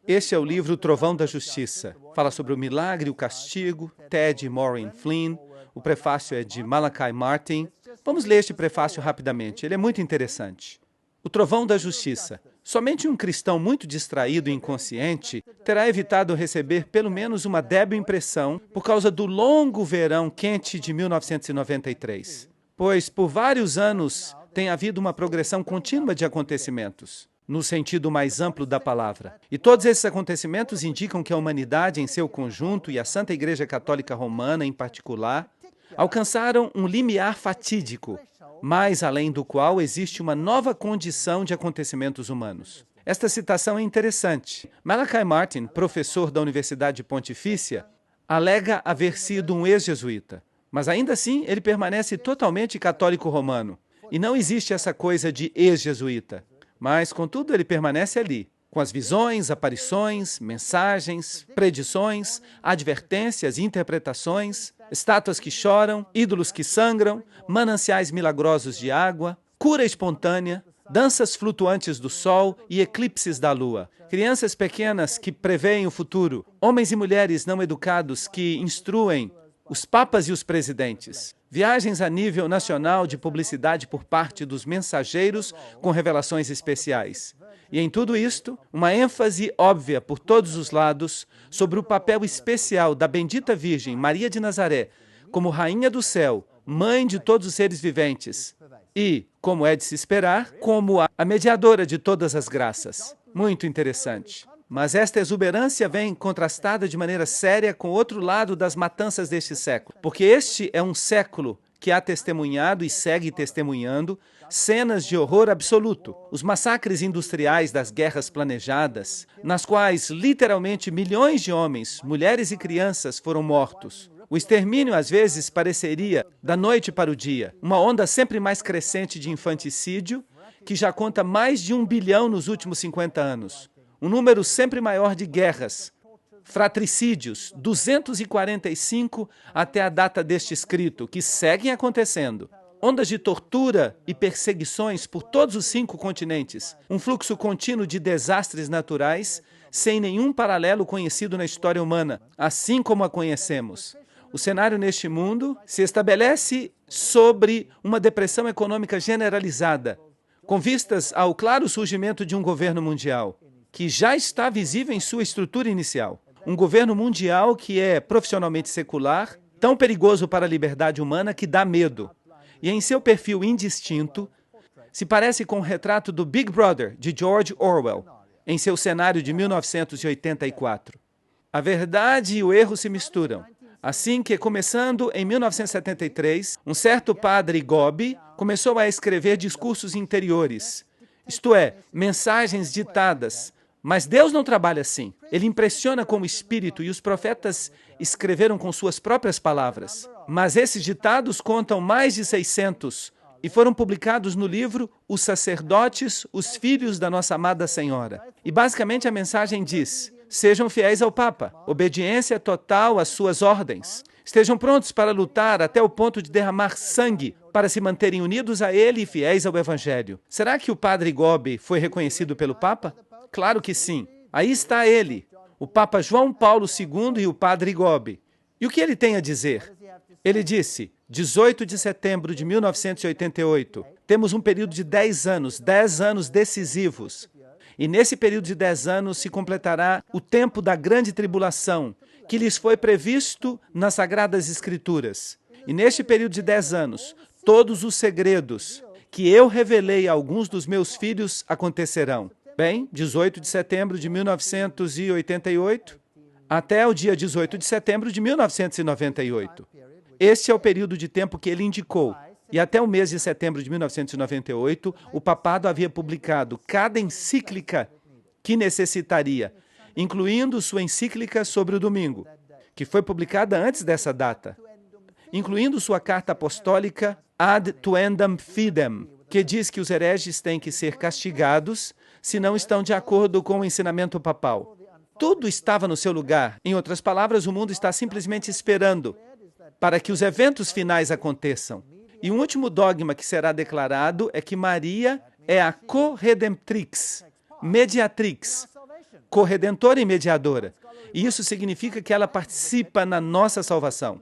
Este é o livro Trovão da Justiça. Fala sobre o milagre e o castigo, Ted e Maureen Flynn. O prefácio é de Malachi Martin. Vamos ler este prefácio rapidamente, ele é muito interessante. O Trovão da Justiça. Somente um cristão muito distraído e inconsciente terá evitado receber pelo menos uma débil impressão por causa do longo verão quente de 1993. Pois por vários anos tem havido uma progressão contínua de acontecimentos, no sentido mais amplo da palavra. E todos esses acontecimentos indicam que a humanidade em seu conjunto e a Santa Igreja Católica Romana em particular alcançaram um limiar fatídico, mais além do qual existe uma nova condição de acontecimentos humanos. Esta citação é interessante. Malachi Martin, professor da Universidade Pontifícia, alega haver sido um ex-jesuíta, mas ainda assim ele permanece totalmente católico romano. E não existe essa coisa de ex-jesuíta. Mas, contudo, ele permanece ali, com as visões, aparições, mensagens, predições, advertências e interpretações, estátuas que choram, ídolos que sangram, mananciais milagrosos de água, cura espontânea, danças flutuantes do sol e eclipses da lua, crianças pequenas que preveem o futuro, homens e mulheres não educados que instruem os papas e os presidentes, viagens a nível nacional de publicidade por parte dos mensageiros com revelações especiais. E em tudo isto, uma ênfase óbvia por todos os lados sobre o papel especial da bendita Virgem Maria de Nazaré como Rainha do Céu, Mãe de todos os seres viventes e, como é de se esperar, como a mediadora de todas as graças. Muito interessante. Mas esta exuberância vem contrastada de maneira séria com o outro lado das matanças deste século, porque este é um século que há testemunhado e segue testemunhando cenas de horror absoluto. Os massacres industriais das guerras planejadas, nas quais literalmente milhões de homens, mulheres e crianças foram mortos. O extermínio, às vezes, pareceria, da noite para o dia, uma onda sempre mais crescente de infanticídio, que já conta mais de 1 bilhão nos últimos 50 anos. Um número sempre maior de guerras, fratricídios, 245 até a data deste escrito, que seguem acontecendo. Ondas de tortura e perseguições por todos os 5 continentes. Um fluxo contínuo de desastres naturais, sem nenhum paralelo conhecido na história humana, assim como a conhecemos. O cenário neste mundo se estabelece sobre uma depressão econômica generalizada, com vistas ao claro surgimento de um governo mundial, que já está visível em sua estrutura inicial. Um governo mundial que é profissionalmente secular, tão perigoso para a liberdade humana que dá medo. E em seu perfil indistinto, se parece com o retrato do Big Brother, de George Orwell, em seu cenário de 1984. A verdade e o erro se misturam. Assim que, começando em 1973, um certo padre Gobi começou a escrever discursos interiores, isto é, mensagens ditadas. Mas Deus não trabalha assim. Ele impressiona com o Espírito e os profetas escreveram com suas próprias palavras. Mas esses ditados contam mais de 600 e foram publicados no livro Os Sacerdotes, os Filhos da Nossa Amada Senhora. E basicamente a mensagem diz: sejam fiéis ao Papa, obediência total às suas ordens. Estejam prontos para lutar até o ponto de derramar sangue para se manterem unidos a ele e fiéis ao Evangelho. Será que o Padre Gobbi foi reconhecido pelo Papa? Claro que sim. Aí está ele, o Papa João Paulo II e o Padre Gobbi. E o que ele tem a dizer? Ele disse, 18 de setembro de 1988, temos um período de 10 anos decisivos. E nesse período de 10 anos se completará o tempo da grande tribulação, que lhes foi previsto nas Sagradas Escrituras. E neste período de 10 anos, todos os segredos que eu revelei a alguns dos meus filhos acontecerão. Bem, 18 de setembro de 1988 até o dia 18 de setembro de 1998. Este é o período de tempo que ele indicou. E até o mês de setembro de 1998, o papado havia publicado cada encíclica que necessitaria, incluindo sua encíclica sobre o domingo, que foi publicada antes dessa data, incluindo sua carta apostólica Ad Tuendam Fidem, que diz que os hereges têm que ser castigados se não estão de acordo com o ensinamento papal. Tudo estava no seu lugar. Em outras palavras, o mundo está simplesmente esperando para que os eventos finais aconteçam. E um último dogma que será declarado é que Maria é a corredemptrix, mediatrix, corredentora e mediadora. E isso significa que ela participa na nossa salvação.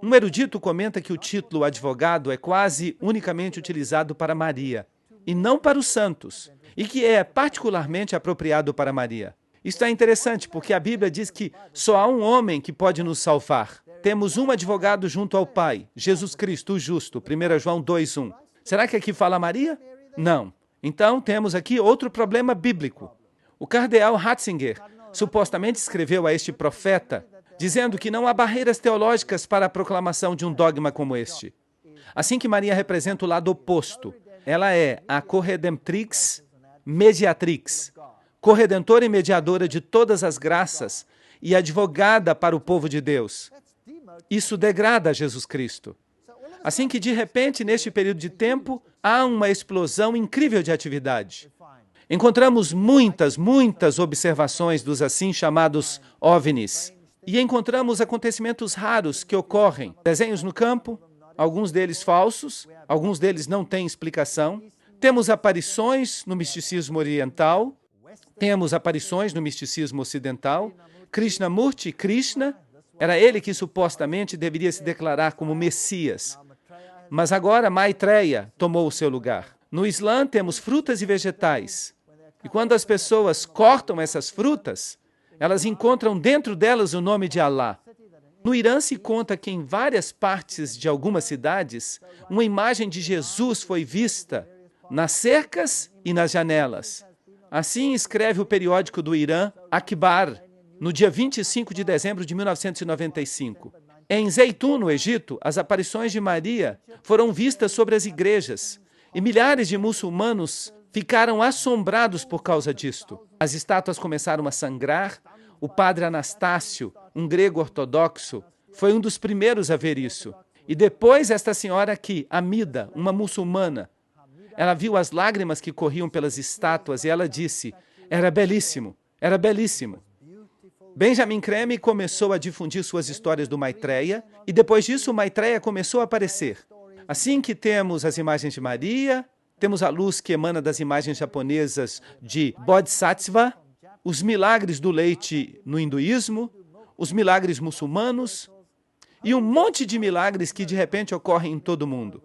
Um erudito comenta que o título advogado é quase unicamente utilizado para Maria, e não para os santos, e que é particularmente apropriado para Maria. Isto é interessante, porque a Bíblia diz que só há um homem que pode nos salvar. Temos um advogado junto ao Pai, Jesus Cristo, o justo, 1 João 2:1. Será que aqui fala Maria? Não. Então, temos aqui outro problema bíblico. O cardeal Ratzinger supostamente escreveu a este profeta, dizendo que não há barreiras teológicas para a proclamação de um dogma como este. Assim que Maria representa o lado oposto, ela é a corredemptrix, mediatrix, corredentora e mediadora de todas as graças e advogada para o povo de Deus. Isso degrada Jesus Cristo. Assim que, de repente, neste período de tempo, há uma explosão incrível de atividade. Encontramos muitas observações dos assim chamados OVNIs. E encontramos acontecimentos raros que ocorrem. Desenhos no campo, alguns deles falsos, alguns deles não têm explicação. Temos aparições no misticismo oriental, temos aparições no misticismo ocidental. Krishnamurti, Krishna, era ele que supostamente deveria se declarar como Messias. Mas agora Maitreya tomou o seu lugar. No Islã temos frutas e vegetais. E quando as pessoas cortam essas frutas, elas encontram dentro delas o nome de Allah. No Irã se conta que em várias partes de algumas cidades, uma imagem de Jesus foi vista nas cercas e nas janelas. Assim escreve o periódico do Irã, Akhbar, no dia 25 de dezembro de 1995. Em Zeitun, no Egito, as aparições de Maria foram vistas sobre as igrejas e milhares de muçulmanos ficaram assombrados por causa disto. As estátuas começaram a sangrar. O padre Anastácio, um grego ortodoxo, foi um dos primeiros a ver isso. E depois esta senhora aqui, Amida, uma muçulmana, ela viu as lágrimas que corriam pelas estátuas e ela disse, era belíssimo, era belíssimo. Benjamin Creme começou a difundir suas histórias do Maitreya e depois disso o Maitreya começou a aparecer. Assim que temos as imagens de Maria, temos a luz que emana das imagens japonesas de Bodhisattva, os milagres do leite no hinduísmo, os milagres muçulmanos e um monte de milagres que de repente ocorrem em todo o mundo.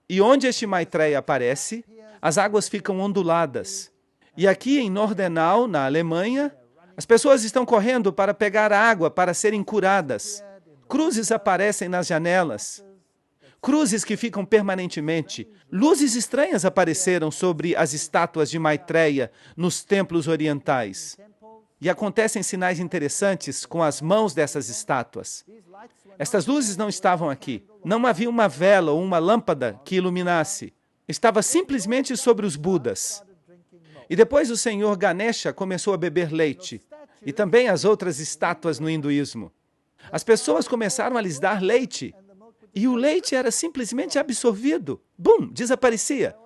E onde este Maitreya aparece, as águas ficam onduladas. E aqui em Nordenau, na Alemanha, as pessoas estão correndo para pegar água para serem curadas. Cruzes aparecem nas janelas. Cruzes que ficam permanentemente. Luzes estranhas apareceram sobre as estátuas de Maitreya nos templos orientais. E acontecem sinais interessantes com as mãos dessas estátuas. Estas luzes não estavam aqui. Não havia uma vela ou uma lâmpada que iluminasse. Estava simplesmente sobre os Budas. E depois o senhor Ganesha começou a beber leite. E também as outras estátuas no hinduísmo. As pessoas começaram a lhes dar leite. E o leite era simplesmente absorvido. Bum, desaparecia.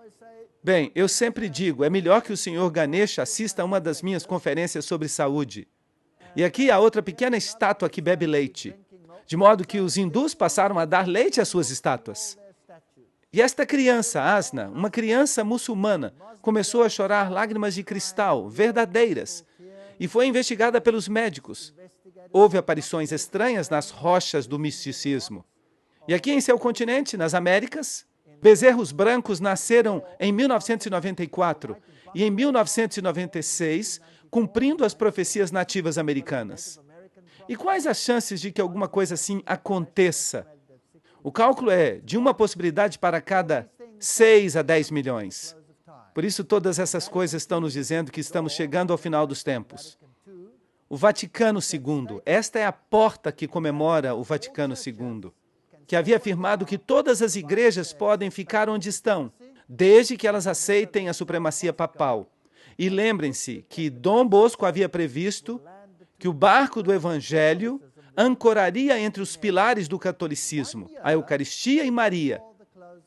Bem, eu sempre digo, é melhor que o Sr. Ganesha assista a uma das minhas conferências sobre saúde. E aqui há outra pequena estátua que bebe leite, de modo que os hindus passaram a dar leite às suas estátuas. E esta criança, Asna, uma criança muçulmana, começou a chorar lágrimas de cristal, verdadeiras, e foi investigada pelos médicos. Houve aparições estranhas nas rochas do misticismo. E aqui em seu continente, nas Américas, bezerros brancos nasceram em 1994 e em 1996, cumprindo as profecias nativas americanas. E quais as chances de que alguma coisa assim aconteça? O cálculo é de uma possibilidade para cada 6 a 10 milhões. Por isso, todas essas coisas estão nos dizendo que estamos chegando ao final dos tempos. O Vaticano II, esta é a porta que comemora o Vaticano II, que havia afirmado que todas as igrejas podem ficar onde estão, desde que elas aceitem a supremacia papal. E lembrem-se que Dom Bosco havia previsto que o barco do Evangelho ancoraria entre os pilares do catolicismo, a Eucaristia e Maria,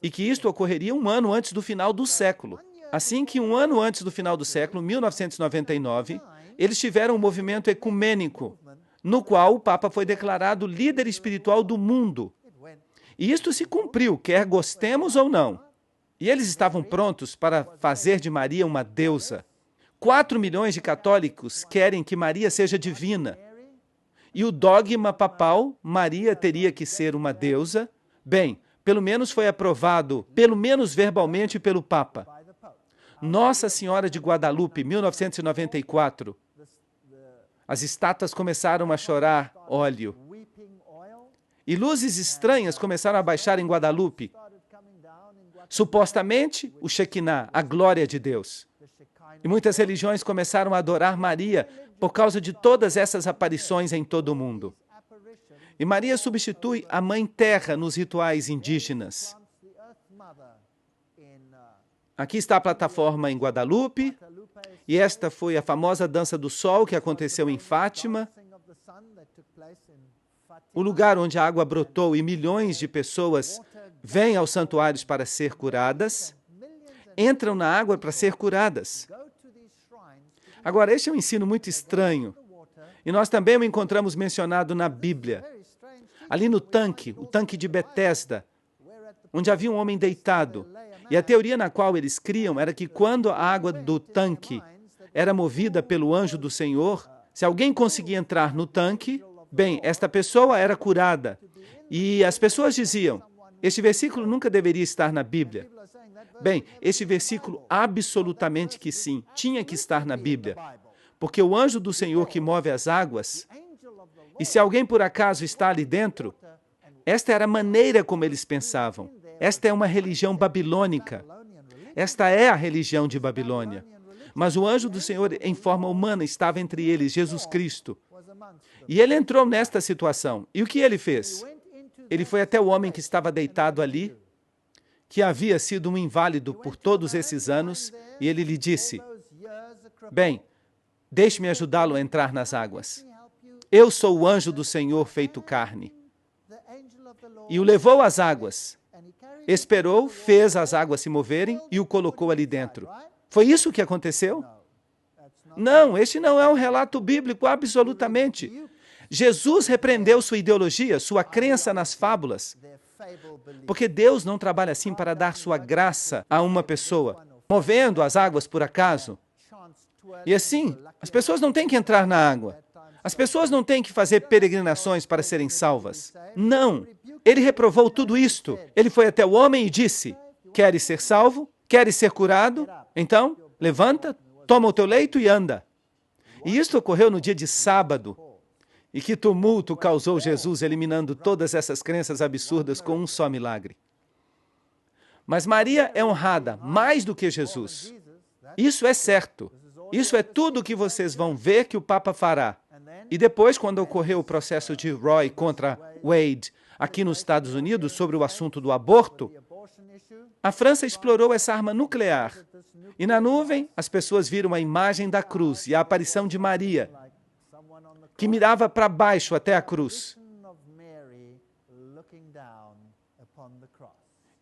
e que isto ocorreria um ano antes do final do século. Assim que um ano antes do final do século, 1999, eles tiveram um movimento ecumênico, no qual o Papa foi declarado líder espiritual do mundo. E isto se cumpriu, quer gostemos ou não. E eles estavam prontos para fazer de Maria uma deusa. 4 milhões de católicos querem que Maria seja divina. E o dogma papal, Maria teria que ser uma deusa, bem, pelo menos foi aprovado, pelo menos verbalmente, pelo Papa. Nossa Senhora de Guadalupe, 1994. As estátuas começaram a chorar óleo. E luzes estranhas começaram a baixar em Guadalupe. Supostamente, o Shekinah, a glória de Deus. E muitas religiões começaram a adorar Maria por causa de todas essas aparições em todo o mundo. E Maria substitui a Mãe Terra nos rituais indígenas. Aqui está a plataforma em Guadalupe, e esta foi a famosa Dança do Sol que aconteceu em Fátima, o lugar onde a água brotou e milhões de pessoas vêm aos santuários para ser curadas, entram na água para ser curadas. Agora, este é um ensino muito estranho, e nós também o encontramos mencionado na Bíblia. Ali no tanque, o tanque de Betesda, onde havia um homem deitado, e a teoria na qual eles criam era que quando a água do tanque era movida pelo anjo do Senhor, se alguém conseguia entrar no tanque, bem, esta pessoa era curada. E as pessoas diziam, este versículo nunca deveria estar na Bíblia. Bem, este versículo absolutamente que sim, tinha que estar na Bíblia. Porque o anjo do Senhor que move as águas, e se alguém por acaso está ali dentro, esta era a maneira como eles pensavam. Esta é uma religião babilônica. Esta é a religião de Babilônia. Mas o anjo do Senhor, em forma humana, estava entre eles, Jesus Cristo. E ele entrou nesta situação. E o que ele fez? Ele foi até o homem que estava deitado ali, que havia sido um inválido por todos esses anos, e ele lhe disse, bem, deixe-me ajudá-lo a entrar nas águas. Eu sou o anjo do Senhor feito carne. E o levou às águas. Esperou, fez as águas se moverem e o colocou ali dentro. Foi isso que aconteceu? Não, este não é um relato bíblico, absolutamente. Jesus repreendeu sua ideologia, sua crença nas fábulas. Porque Deus não trabalha assim para dar sua graça a uma pessoa, movendo as águas por acaso. E assim, as pessoas não têm que entrar na água. As pessoas não têm que fazer peregrinações para serem salvas. Não. Ele reprovou tudo isto. Ele foi até o homem e disse, queres ser salvo? Queres ser curado? Então, levanta, toma o teu leito e anda. E isto ocorreu no dia de sábado. E que tumulto causou Jesus, eliminando todas essas crenças absurdas com um só milagre. Mas Maria é honrada mais do que Jesus. Isso é certo. Isso é tudo o que vocês vão ver que o Papa fará. E depois, quando ocorreu o processo de Roe contra Wade, aqui nos Estados Unidos, sobre o assunto do aborto, a França explorou essa arma nuclear. E na nuvem, as pessoas viram a imagem da cruz e a aparição de Maria, que mirava para baixo até a cruz.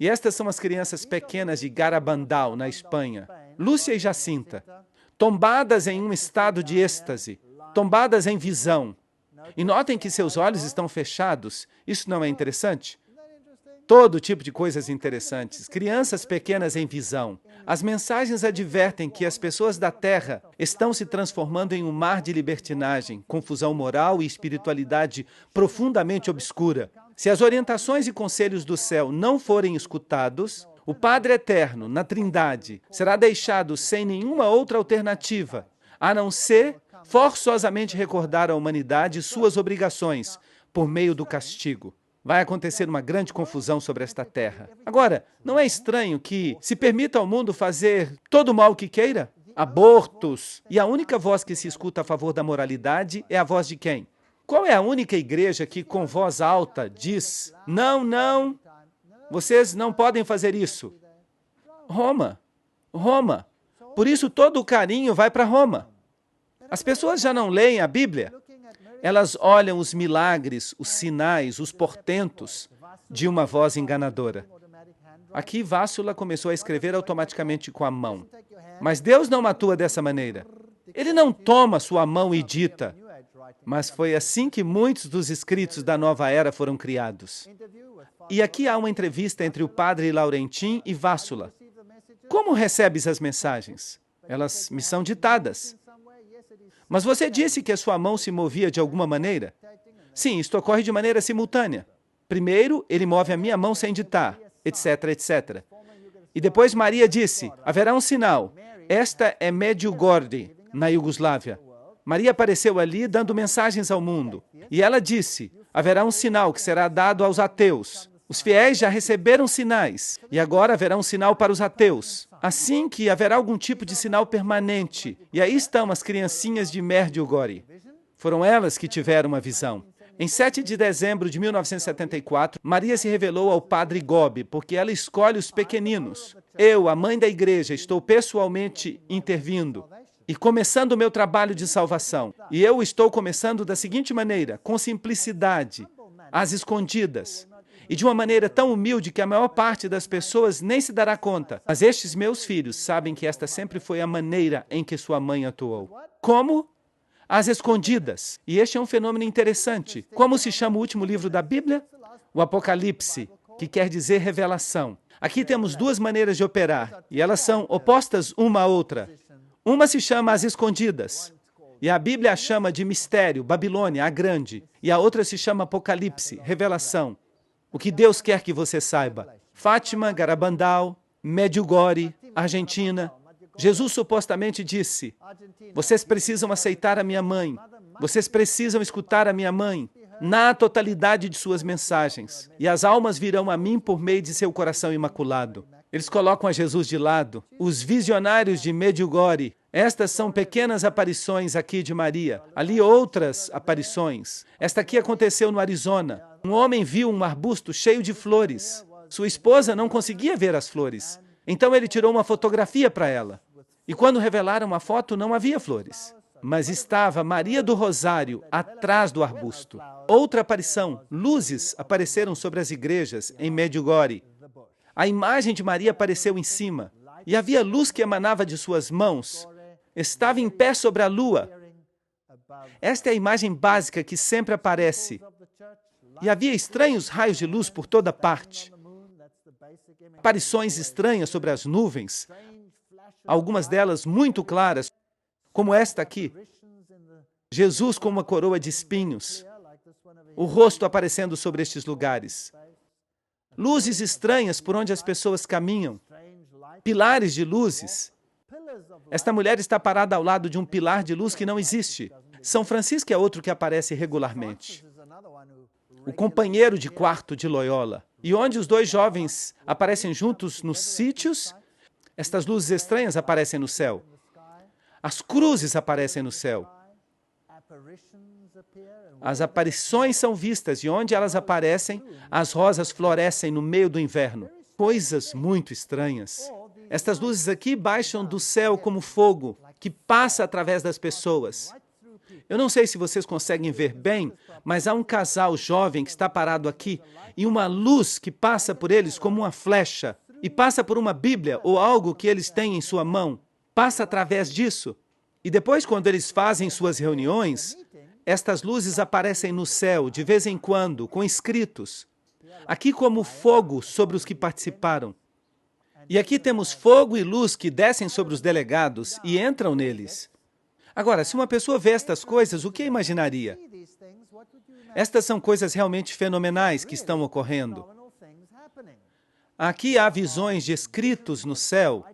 E estas são as crianças pequenas de Garabandal, na Espanha, Lúcia e Jacinta, tombadas em um estado de êxtase, tombadas em visão. E notem que seus olhos estão fechados. Isso não é interessante? Todo tipo de coisas interessantes. Crianças pequenas em visão. As mensagens advertem que as pessoas da Terra estão se transformando em um mar de libertinagem, confusão moral e espiritualidade profundamente obscura. Se as orientações e conselhos do céu não forem escutados, o Padre Eterno, na Trindade, será deixado sem nenhuma outra alternativa, a não ser forçosamente recordar à humanidade suas obrigações por meio do castigo. Vai acontecer uma grande confusão sobre esta terra. Agora, não é estranho que se permita ao mundo fazer todo o mal que queira? Abortos. E a única voz que se escuta a favor da moralidade é a voz de quem? Qual é a única igreja que, com voz alta, diz: não, não, vocês não podem fazer isso? Roma. Roma. Por isso todo o carinho vai para Roma. As pessoas já não leem a Bíblia. Elas olham os milagres, os sinais, os portentos de uma voz enganadora. Aqui, Vássula começou a escrever automaticamente com a mão. Mas Deus não atua dessa maneira. Ele não toma sua mão e dita. Mas foi assim que muitos dos escritos da nova era foram criados. E aqui há uma entrevista entre o padre Laurentin e Vássula. Como recebes as mensagens? Elas me são ditadas. Mas você disse que a sua mão se movia de alguma maneira? Sim, isto ocorre de maneira simultânea. Primeiro, ele move a minha mão sem ditar, etc, etc. E depois Maria disse: haverá um sinal. Esta é Medjugorje, na Iugoslávia. Maria apareceu ali dando mensagens ao mundo. E ela disse: haverá um sinal que será dado aos ateus. Os fiéis já receberam sinais, e agora haverá um sinal para os ateus. Assim que haverá algum tipo de sinal permanente. E aí estão as criancinhas de Medjugorje. Foram elas que tiveram uma visão. Em 7 de dezembro de 1974, Maria se revelou ao padre Gobi, porque ela escolhe os pequeninos. Eu, a mãe da igreja, estou pessoalmente intervindo e começando o meu trabalho de salvação. E eu estou começando da seguinte maneira, com simplicidade, às escondidas. E de uma maneira tão humilde que a maior parte das pessoas nem se dará conta. Mas estes meus filhos sabem que esta sempre foi a maneira em que sua mãe atuou. Como? Às escondidas. E este é um fenômeno interessante. Como se chama o último livro da Bíblia? O Apocalipse, que quer dizer revelação. Aqui temos duas maneiras de operar, e elas são opostas uma à outra. Uma se chama às escondidas, e a Bíblia a chama de mistério, Babilônia, a grande. E a outra se chama Apocalipse, revelação. O que Deus quer que você saiba. Fátima, Garabandal, Medjugorje, Argentina. Jesus supostamente disse: vocês precisam aceitar a minha mãe. Vocês precisam escutar a minha mãe na totalidade de suas mensagens. E as almas virão a mim por meio de seu coração imaculado. Eles colocam a Jesus de lado. Os visionários de Medjugorje. Estas são pequenas aparições aqui de Maria. Ali outras aparições. Esta aqui aconteceu no Arizona. Um homem viu um arbusto cheio de flores. Sua esposa não conseguia ver as flores. Então ele tirou uma fotografia para ela. E quando revelaram a foto, não havia flores. Mas estava Maria do Rosário atrás do arbusto. Outra aparição. Luzes apareceram sobre as igrejas em Medjugorje. A imagem de Maria apareceu em cima. E havia luz que emanava de suas mãos. Estava em pé sobre a lua. Esta é a imagem básica que sempre aparece. E havia estranhos raios de luz por toda parte. Aparições estranhas sobre as nuvens. Algumas delas muito claras, como esta aqui. Jesus com uma coroa de espinhos. O rosto aparecendo sobre estes lugares. Luzes estranhas por onde as pessoas caminham. Pilares de luzes. Esta mulher está parada ao lado de um pilar de luz que não existe. São Francisco é outro que aparece regularmente. O companheiro de quarto de Loyola. E onde os dois jovens aparecem juntos nos sítios, estas luzes estranhas aparecem no céu. As cruzes aparecem no céu. As aparições são vistas e onde elas aparecem, as rosas florescem no meio do inverno. Coisas muito estranhas. Estas luzes aqui baixam do céu como fogo, que passa através das pessoas. Eu não sei se vocês conseguem ver bem, mas há um casal jovem que está parado aqui e uma luz que passa por eles como uma flecha e passa por uma Bíblia ou algo que eles têm em sua mão. Passa através disso. E depois, quando eles fazem suas reuniões, estas luzes aparecem no céu, de vez em quando, com escritos. Aqui como fogo sobre os que participaram. E aqui temos fogo e luz que descem sobre os delegados e entram neles. Agora, se uma pessoa vê estas coisas, o que imaginaria? Estas são coisas realmente fenomenais que estão ocorrendo. Aqui há visões de escritos no céu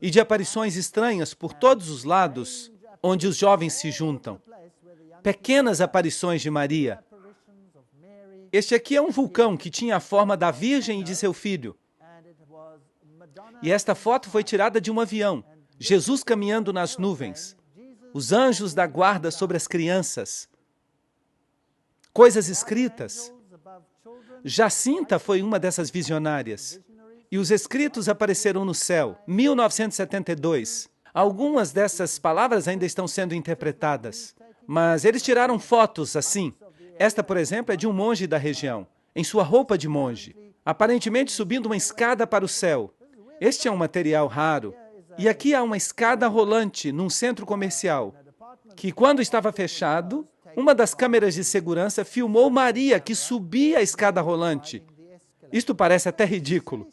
e de aparições estranhas por todos os lados, onde os jovens se juntam. Pequenas aparições de Maria. Este aqui é um vulcão que tinha a forma da Virgem e de seu filho. E esta foto foi tirada de um avião. Jesus caminhando nas nuvens. Os anjos da guarda sobre as crianças. Coisas escritas. Jacinta foi uma dessas visionárias. E os escritos apareceram no céu, 1972. Algumas dessas palavras ainda estão sendo interpretadas. Mas eles tiraram fotos assim. Esta, por exemplo, é de um monge da região, em sua roupa de monge, aparentemente subindo uma escada para o céu. Este é um material raro. E aqui há uma escada rolante num centro comercial, que quando estava fechado, uma das câmeras de segurança filmou Maria, que subia a escada rolante. Isto parece até ridículo.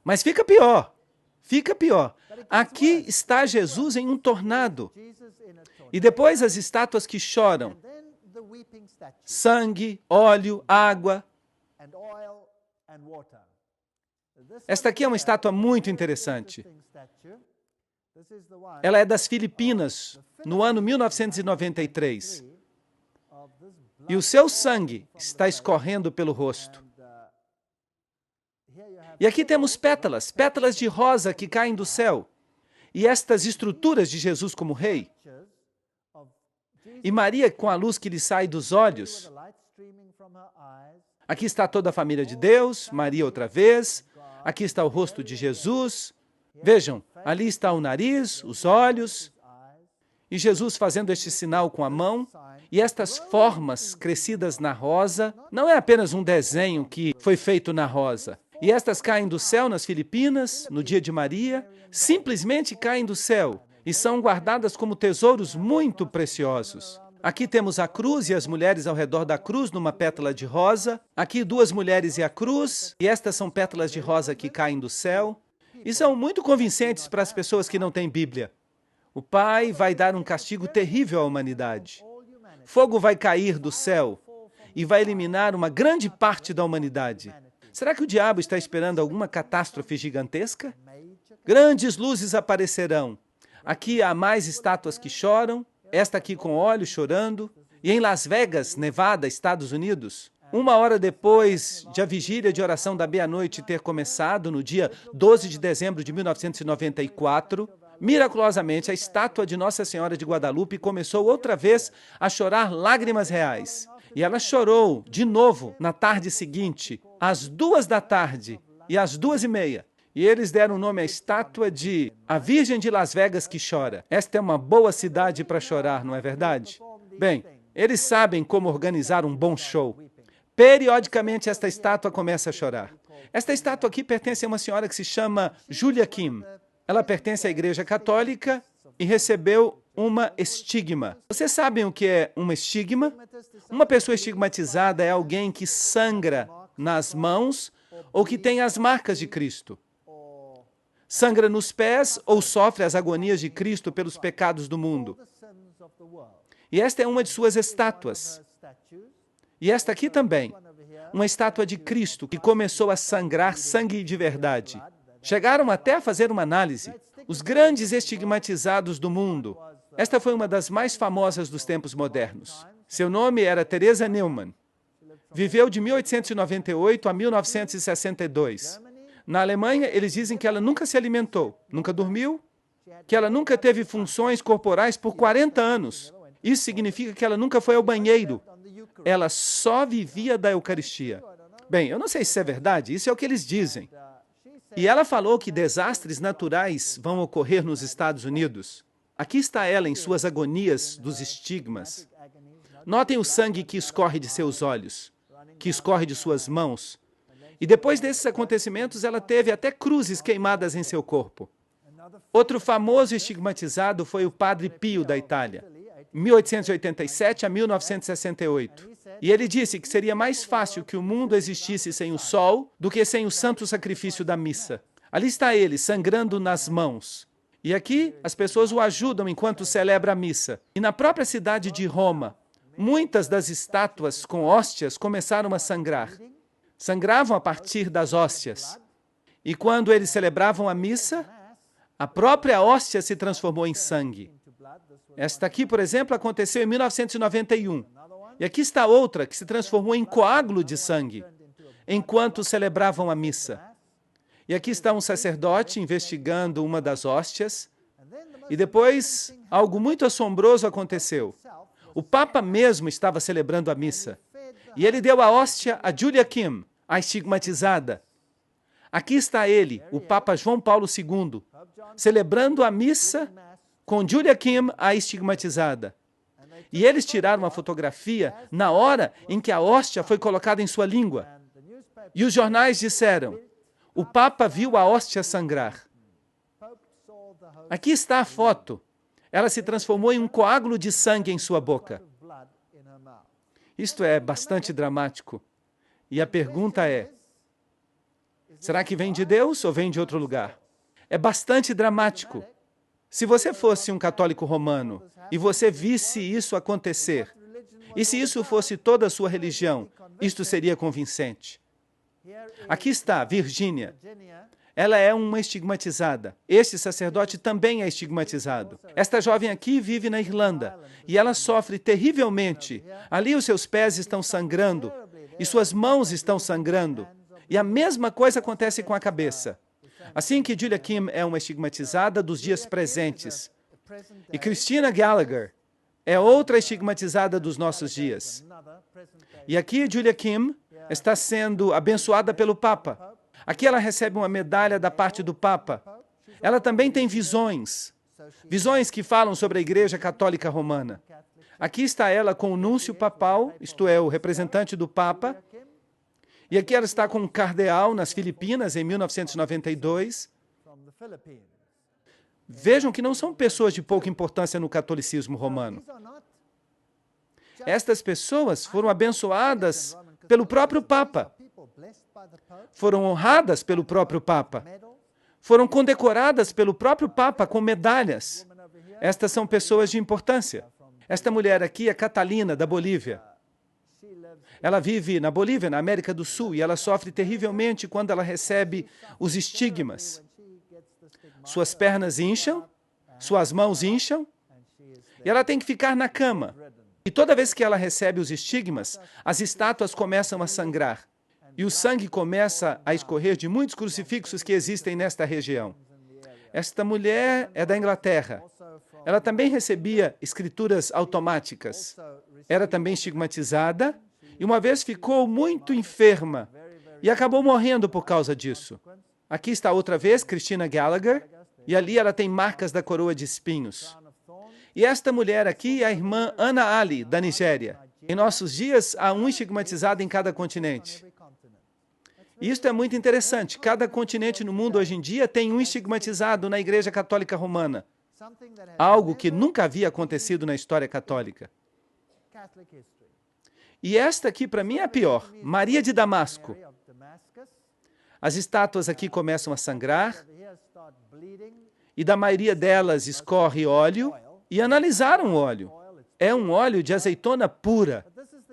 Mas fica pior. Fica pior. Aqui está Jesus em um tornado. E depois as estátuas que choram. Sangue, óleo, água. Esta aqui é uma estátua muito interessante. Ela é das Filipinas, no ano 1993. E o seu sangue está escorrendo pelo rosto. E aqui temos pétalas, pétalas de rosa que caem do céu. E estas estruturas de Jesus como rei. E Maria com a luz que lhe sai dos olhos. Aqui está toda a família de Deus, Maria outra vez. Aqui está o rosto de Jesus. Vejam, ali está o nariz, os olhos. E Jesus fazendo este sinal com a mão. E estas formas crescidas na rosa, não é apenas um desenho que foi feito na rosa. E estas caem do céu nas Filipinas, no dia de Maria, simplesmente caem do céu e são guardadas como tesouros muito preciosos. Aqui temos a cruz e as mulheres ao redor da cruz numa pétala de rosa. Aqui duas mulheres e a cruz, e estas são pétalas de rosa que caem do céu. E são muito convincentes para as pessoas que não têm Bíblia. O Pai vai dar um castigo terrível à humanidade. Fogo vai cair do céu e vai eliminar uma grande parte da humanidade. Será que o diabo está esperando alguma catástrofe gigantesca? Grandes luzes aparecerão. Aqui há mais estátuas que choram, esta aqui com óleo chorando. E em Las Vegas, Nevada, Estados Unidos, 1 hora depois de a vigília de oração da meia-noite ter começado, no dia 12 de dezembro de 1994, miraculosamente, a estátua de Nossa Senhora de Guadalupe começou outra vez a chorar lágrimas reais. E ela chorou de novo na tarde seguinte, às 2 da tarde e às 2:30. E eles deram o nome à estátua de A Virgem de Las Vegas que chora. Esta é uma boa cidade para chorar, não é verdade? Bem, eles sabem como organizar um bom show. Periodicamente, esta estátua começa a chorar. Esta estátua aqui pertence a uma senhora que se chama Julia Kim. Ela pertence à Igreja Católica e recebeu uma estigma. Vocês sabem o que é uma estigma? Uma pessoa estigmatizada é alguém que sangra nas mãos ou que tem as marcas de Cristo. Sangra nos pés ou sofre as agonias de Cristo pelos pecados do mundo. E esta é uma de suas estátuas. E esta aqui também, uma estátua de Cristo que começou a sangrar sangue de verdade. Chegaram até a fazer uma análise. Os grandes estigmatizados do mundo. Esta foi uma das mais famosas dos tempos modernos. Seu nome era Teresa Neumann. Viveu de 1898 a 1962. Na Alemanha, eles dizem que ela nunca se alimentou, nunca dormiu, que ela nunca teve funções corporais por 40 anos. Isso significa que ela nunca foi ao banheiro. Ela só vivia da Eucaristia. Bem, eu não sei se isso é verdade, isso é o que eles dizem. E ela falou que desastres naturais vão ocorrer nos Estados Unidos. Aqui está ela em suas agonias dos estigmas. Notem o sangue que escorre de seus olhos, que escorre de suas mãos. E depois desses acontecimentos, ela teve até cruzes queimadas em seu corpo. Outro famoso estigmatizado foi o Padre Pio, da Itália, 1887 a 1968. E ele disse que seria mais fácil que o mundo existisse sem o sol do que sem o santo sacrifício da missa. Ali está ele, sangrando nas mãos. E aqui as pessoas o ajudam enquanto celebra a missa. E na própria cidade de Roma, muitas das estátuas com hóstias começaram a sangrar. Sangravam a partir das hóstias. E quando eles celebravam a missa, a própria hóstia se transformou em sangue. Esta aqui, por exemplo, aconteceu em 1991. E aqui está outra que se transformou em coágulo de sangue, enquanto celebravam a missa. E aqui está um sacerdote investigando uma das hóstias. E depois, algo muito assombroso aconteceu. O Papa mesmo estava celebrando a missa. E ele deu a hóstia a Julia Kim, a estigmatizada. Aqui está ele, o Papa João Paulo II, celebrando a missa com Julia Kim, a estigmatizada. E eles tiraram uma fotografia na hora em que a hóstia foi colocada em sua língua. E os jornais disseram, o Papa viu a hóstia sangrar. Aqui está a foto. Ela se transformou em um coágulo de sangue em sua boca. Isto é bastante dramático. E a pergunta é, será que vem de Deus ou vem de outro lugar? É bastante dramático. Se você fosse um católico romano e você visse isso acontecer, e se isso fosse toda a sua religião, isto seria convincente. Aqui está, Virgínia. Ela é uma estigmatizada. Este sacerdote também é estigmatizado. Esta jovem aqui vive na Irlanda e ela sofre terrivelmente. Ali os seus pés estão sangrando e suas mãos estão sangrando. E a mesma coisa acontece com a cabeça. Assim que Julia Kim é uma estigmatizada dos dias presentes. E Christina Gallagher é outra estigmatizada dos nossos dias. E aqui Julia Kim está sendo abençoada pelo Papa. Aqui ela recebe uma medalha da parte do Papa. Ela também tem visões. Visões que falam sobre a Igreja Católica Romana. Aqui está ela com o núncio papal, isto é, o representante do Papa. E aqui ela está com um cardeal nas Filipinas, em 1992. Vejam que não são pessoas de pouca importância no catolicismo romano. Estas pessoas foram abençoadas pelo próprio Papa. Foram honradas pelo próprio Papa. Foram condecoradas pelo próprio Papa com medalhas. Estas são pessoas de importância. Esta mulher aqui é Catalina, da Bolívia. Ela vive na Bolívia, na América do Sul, e ela sofre terrivelmente quando ela recebe os estigmas. Suas pernas incham, suas mãos incham, e ela tem que ficar na cama. E toda vez que ela recebe os estigmas, as estátuas começam a sangrar. E o sangue começa a escorrer de muitos crucifixos que existem nesta região. Esta mulher é da Inglaterra. Ela também recebia escrituras automáticas. Era também estigmatizada. E uma vez ficou muito enferma e acabou morrendo por causa disso. Aqui está outra vez Christina Gallagher, e ali ela tem marcas da coroa de espinhos. E esta mulher aqui é a irmã Ana Ali, da Nigéria. Em nossos dias, há um estigmatizado em cada continente. E isto é muito interessante. Cada continente no mundo hoje em dia tem um estigmatizado na Igreja Católica Romana. Algo que nunca havia acontecido na história católica. E esta aqui, para mim, é a pior. Maria de Damasco. As estátuas aqui começam a sangrar, e da maioria delas escorre óleo, e analisaram o óleo. É um óleo de azeitona pura.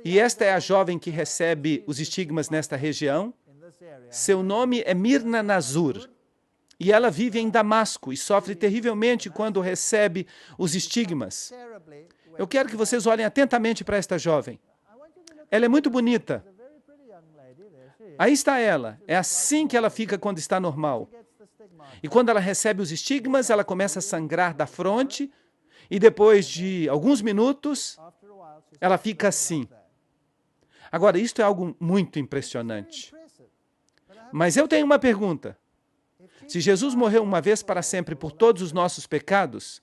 E esta é a jovem que recebe os estigmas nesta região. Seu nome é Mirna Nazur. E ela vive em Damasco e sofre terrivelmente quando recebe os estigmas. Eu quero que vocês olhem atentamente para esta jovem. Ela é muito bonita. Aí está ela. É assim que ela fica quando está normal. E quando ela recebe os estigmas, ela começa a sangrar da fronte. E depois de alguns minutos, ela fica assim. Agora, isto é algo muito impressionante. Mas eu tenho uma pergunta. Se Jesus morreu uma vez para sempre por todos os nossos pecados,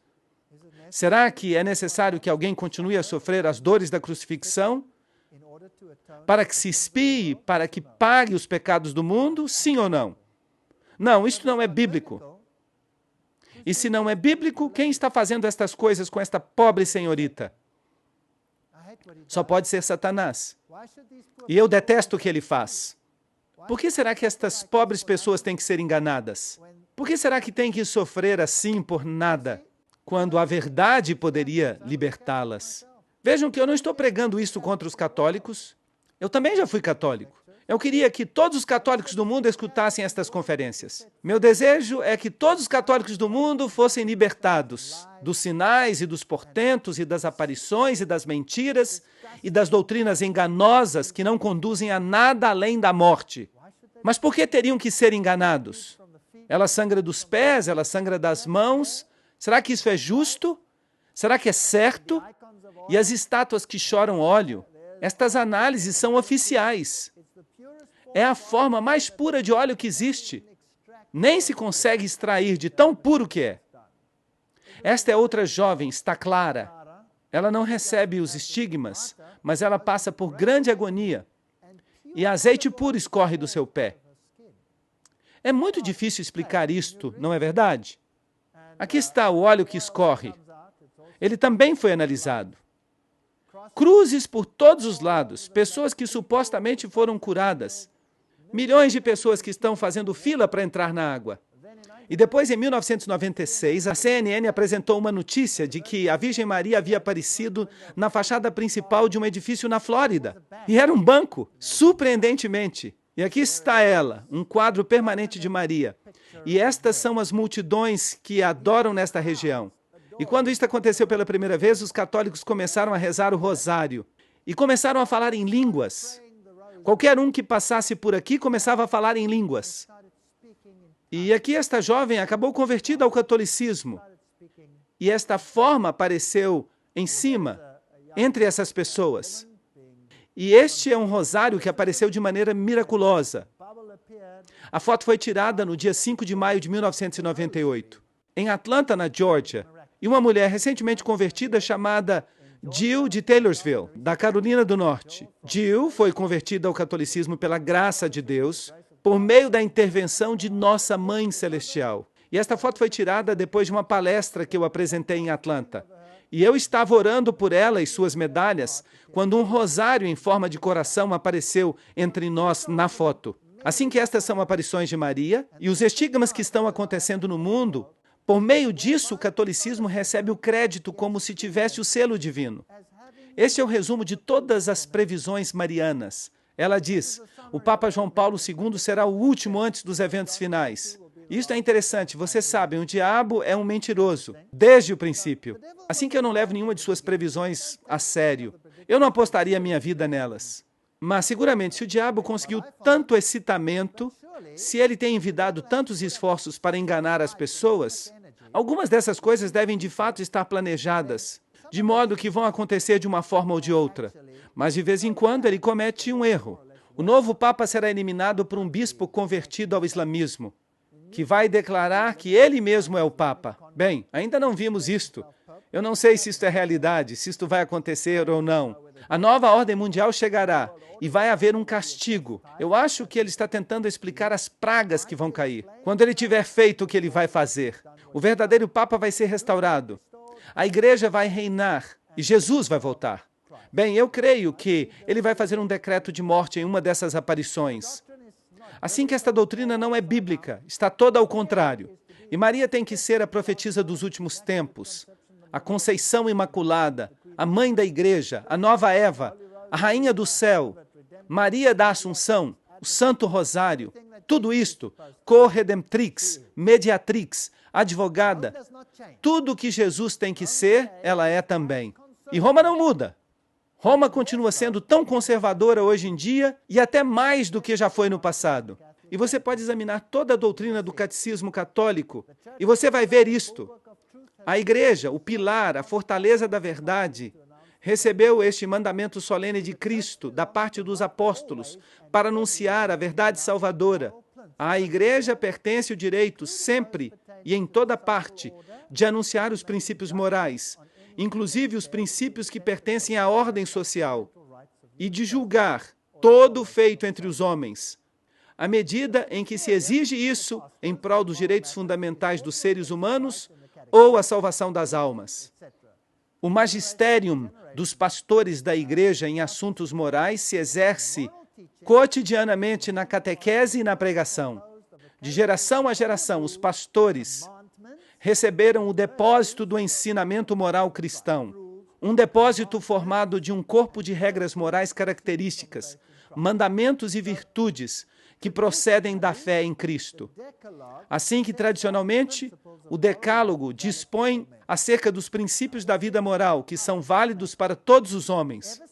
Será que é necessário que alguém continue a sofrer as dores da crucifixão para que se expie, para que pague os pecados do mundo? Sim ou não? Não, isso não é bíblico. E se não é bíblico, quem está fazendo estas coisas com esta pobre senhorita? Só pode ser Satanás. E eu detesto o que ele faz. Por que será que estas pobres pessoas têm que ser enganadas? Por que será que têm que sofrer assim por nada, quando a verdade poderia libertá-las? Vejam que eu não estou pregando isso contra os católicos. Eu também já fui católico. Eu queria que todos os católicos do mundo escutassem estas conferências. Meu desejo é que todos os católicos do mundo fossem libertados dos sinais e dos portentos e das aparições e das mentiras e das doutrinas enganosas que não conduzem a nada além da morte. Mas por que teriam que ser enganados? Ela sangra dos pés, ela sangra das mãos. Será que isso é justo? Será que é certo? E as estátuas que choram óleo? Estas análises são oficiais. É a forma mais pura de óleo que existe. Nem se consegue extrair de tão puro que é. Esta é outra jovem, está clara. Ela não recebe os estigmas, mas ela passa por grande agonia. E azeite puro escorre do seu pé. É muito difícil explicar isto, não é verdade? Aqui está o óleo que escorre. Ele também foi analisado. Cruzes por todos os lados, pessoas que supostamente foram curadas. Milhões de pessoas que estão fazendo fila para entrar na água. E depois, em 1996, a CNN apresentou uma notícia de que a Virgem Maria havia aparecido na fachada principal de um edifício na Flórida. E era um banco, surpreendentemente. E aqui está ela, um quadro permanente de Maria. E estas são as multidões que a adoram nesta região. E quando isto aconteceu pela primeira vez, os católicos começaram a rezar o rosário. E começaram a falar em línguas. Qualquer um que passasse por aqui começava a falar em línguas. E aqui esta jovem acabou convertida ao catolicismo. E esta forma apareceu em cima, entre essas pessoas. E este é um rosário que apareceu de maneira miraculosa. A foto foi tirada no dia 5 de maio de 1998, em Atlanta, na Geórgia. E uma mulher recentemente convertida chamada Jill de Taylorsville, da Carolina do Norte. Jill foi convertida ao catolicismo pela graça de Deus, por meio da intervenção de Nossa Mãe Celestial. E esta foto foi tirada depois de uma palestra que eu apresentei em Atlanta. E eu estava orando por ela e suas medalhas, quando um rosário em forma de coração apareceu entre nós na foto. Assim que estas são aparições de Maria, e os estigmas que estão acontecendo no mundo, por meio disso, o catolicismo recebe o crédito como se tivesse o selo divino. Este é o resumo de todas as previsões marianas. Ela diz, o Papa João Paulo II será o último antes dos eventos finais. Isto é interessante, vocês sabem, o diabo é um mentiroso, desde o princípio. Assim que eu não levo nenhuma de suas previsões a sério. Eu não apostaria minha vida nelas. Mas, seguramente, se o diabo conseguiu tanto excitamento, se ele tem envidado tantos esforços para enganar as pessoas, algumas dessas coisas devem de fato estar planejadas, de modo que vão acontecer de uma forma ou de outra. Mas de vez em quando ele comete um erro. O novo Papa será eliminado por um bispo convertido ao islamismo, que vai declarar que ele mesmo é o Papa. Bem, ainda não vimos isto. Eu não sei se isto é realidade, se isto vai acontecer ou não. A nova ordem mundial chegará e vai haver um castigo. Eu acho que ele está tentando explicar as pragas que vão cair. Quando ele tiver feito o que ele vai fazer, o verdadeiro Papa vai ser restaurado. A igreja vai reinar e Jesus vai voltar. Bem, eu creio que ele vai fazer um decreto de morte em uma dessas aparições. Assim que esta doutrina não é bíblica, está toda ao contrário. E Maria tem que ser a profetisa dos últimos tempos, a Conceição Imaculada, a mãe da igreja, a nova Eva, a rainha do céu, Maria da Assunção, o Santo Rosário, tudo isto, co-redemptrix, mediatrix, advogada, tudo o que Jesus tem que ser, ela é também. E Roma não muda. Roma continua sendo tão conservadora hoje em dia e até mais do que já foi no passado. E você pode examinar toda a doutrina do catecismo católico e você vai ver isto. A igreja, o pilar, a fortaleza da verdade, recebeu este mandamento solene de Cristo, da parte dos apóstolos, para anunciar a verdade salvadora. À igreja pertence o direito, sempre e em toda parte, de anunciar os princípios morais, inclusive os princípios que pertencem à ordem social, e de julgar todo o feito entre os homens, à medida em que se exige isso em prol dos direitos fundamentais dos seres humanos ou a salvação das almas. O magisterium dos pastores da igreja em assuntos morais se exerce cotidianamente na catequese e na pregação. De geração a geração, os pastores receberam o depósito do ensinamento moral cristão, um depósito formado de um corpo de regras morais características, mandamentos e virtudes que procedem da fé em Cristo. Assim que, tradicionalmente, o Decálogo dispõe acerca dos princípios da vida moral, que são válidos para todos os homens.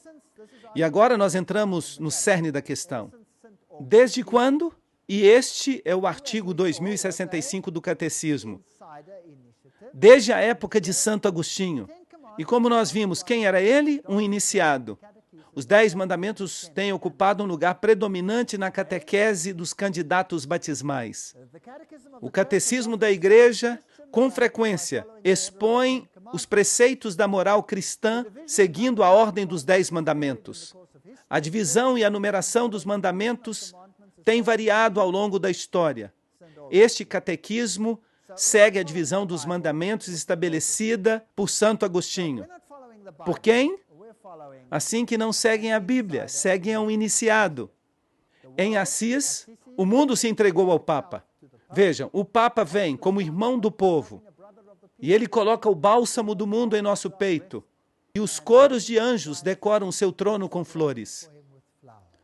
E agora nós entramos no cerne da questão. Desde quando? E este é o artigo 2065 do Catecismo. Desde a época de Santo Agostinho. E como nós vimos, quem era ele? Um iniciado. Os 10 mandamentos têm ocupado um lugar predominante na catequese dos candidatos batismais. O catecismo da igreja, com frequência, expõe os preceitos da moral cristã seguindo a ordem dos 10 mandamentos. A divisão e a numeração dos mandamentos tem variado ao longo da história. Este catequismo segue a divisão dos mandamentos estabelecida por Santo Agostinho. Por quem? Assim que não seguem a Bíblia, seguem a um iniciado. Em Assis, o mundo se entregou ao Papa. Vejam, o Papa vem como irmão do povo, e ele coloca o bálsamo do mundo em nosso peito, e os coros de anjos decoram seu trono com flores.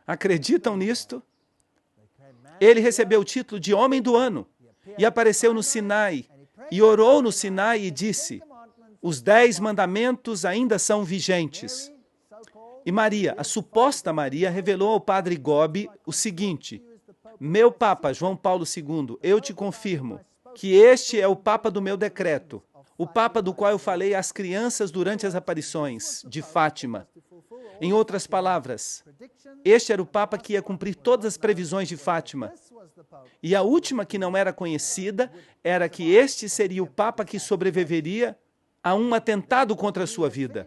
Acreditam nisto? Ele recebeu o título de Homem do Ano, e apareceu no Sinai, e orou no Sinai e disse: os 10 mandamentos ainda são vigentes. E Maria, a suposta Maria, revelou ao padre Gobi o seguinte: meu Papa, João Paulo II, eu te confirmo que este é o Papa do meu decreto, o Papa do qual eu falei às crianças durante as aparições de Fátima. Em outras palavras, este era o Papa que ia cumprir todas as previsões de Fátima. E a última que não era conhecida era que este seria o Papa que sobreviveria a um atentado contra a sua vida.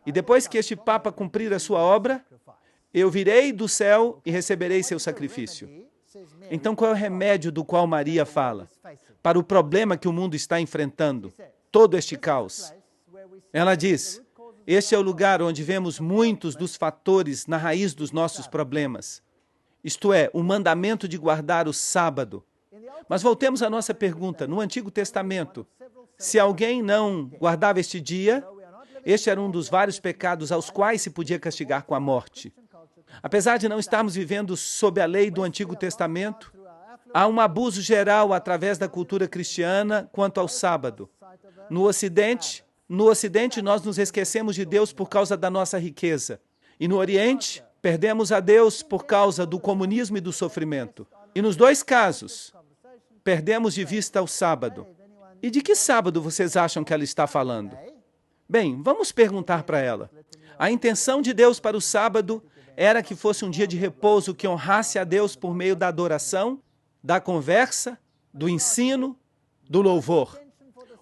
E depois que este Papa cumprir a sua obra, eu virei do céu e receberei seu sacrifício. Então, qual é o remédio do qual Maria fala para o problema que o mundo está enfrentando? Todo este caos. Ela diz: este é o lugar onde vemos muitos dos fatores na raiz dos nossos problemas. Isto é, o mandamento de guardar o sábado. Mas voltemos à nossa pergunta. No Antigo Testamento, se alguém não guardava este dia, este era um dos vários pecados aos quais se podia castigar com a morte. Apesar de não estarmos vivendo sob a lei do Antigo Testamento, há um abuso geral através da cultura cristiana quanto ao sábado. No Ocidente, nós nos esquecemos de Deus por causa da nossa riqueza. E no Oriente, perdemos a Deus por causa do comunismo e do sofrimento. E nos dois casos, perdemos de vista o sábado. E de que sábado vocês acham que ela está falando? Bem, vamos perguntar para ela. A intenção de Deus para o sábado era que fosse um dia de repouso que honrasse a Deus por meio da adoração, da conversa, do ensino, do louvor.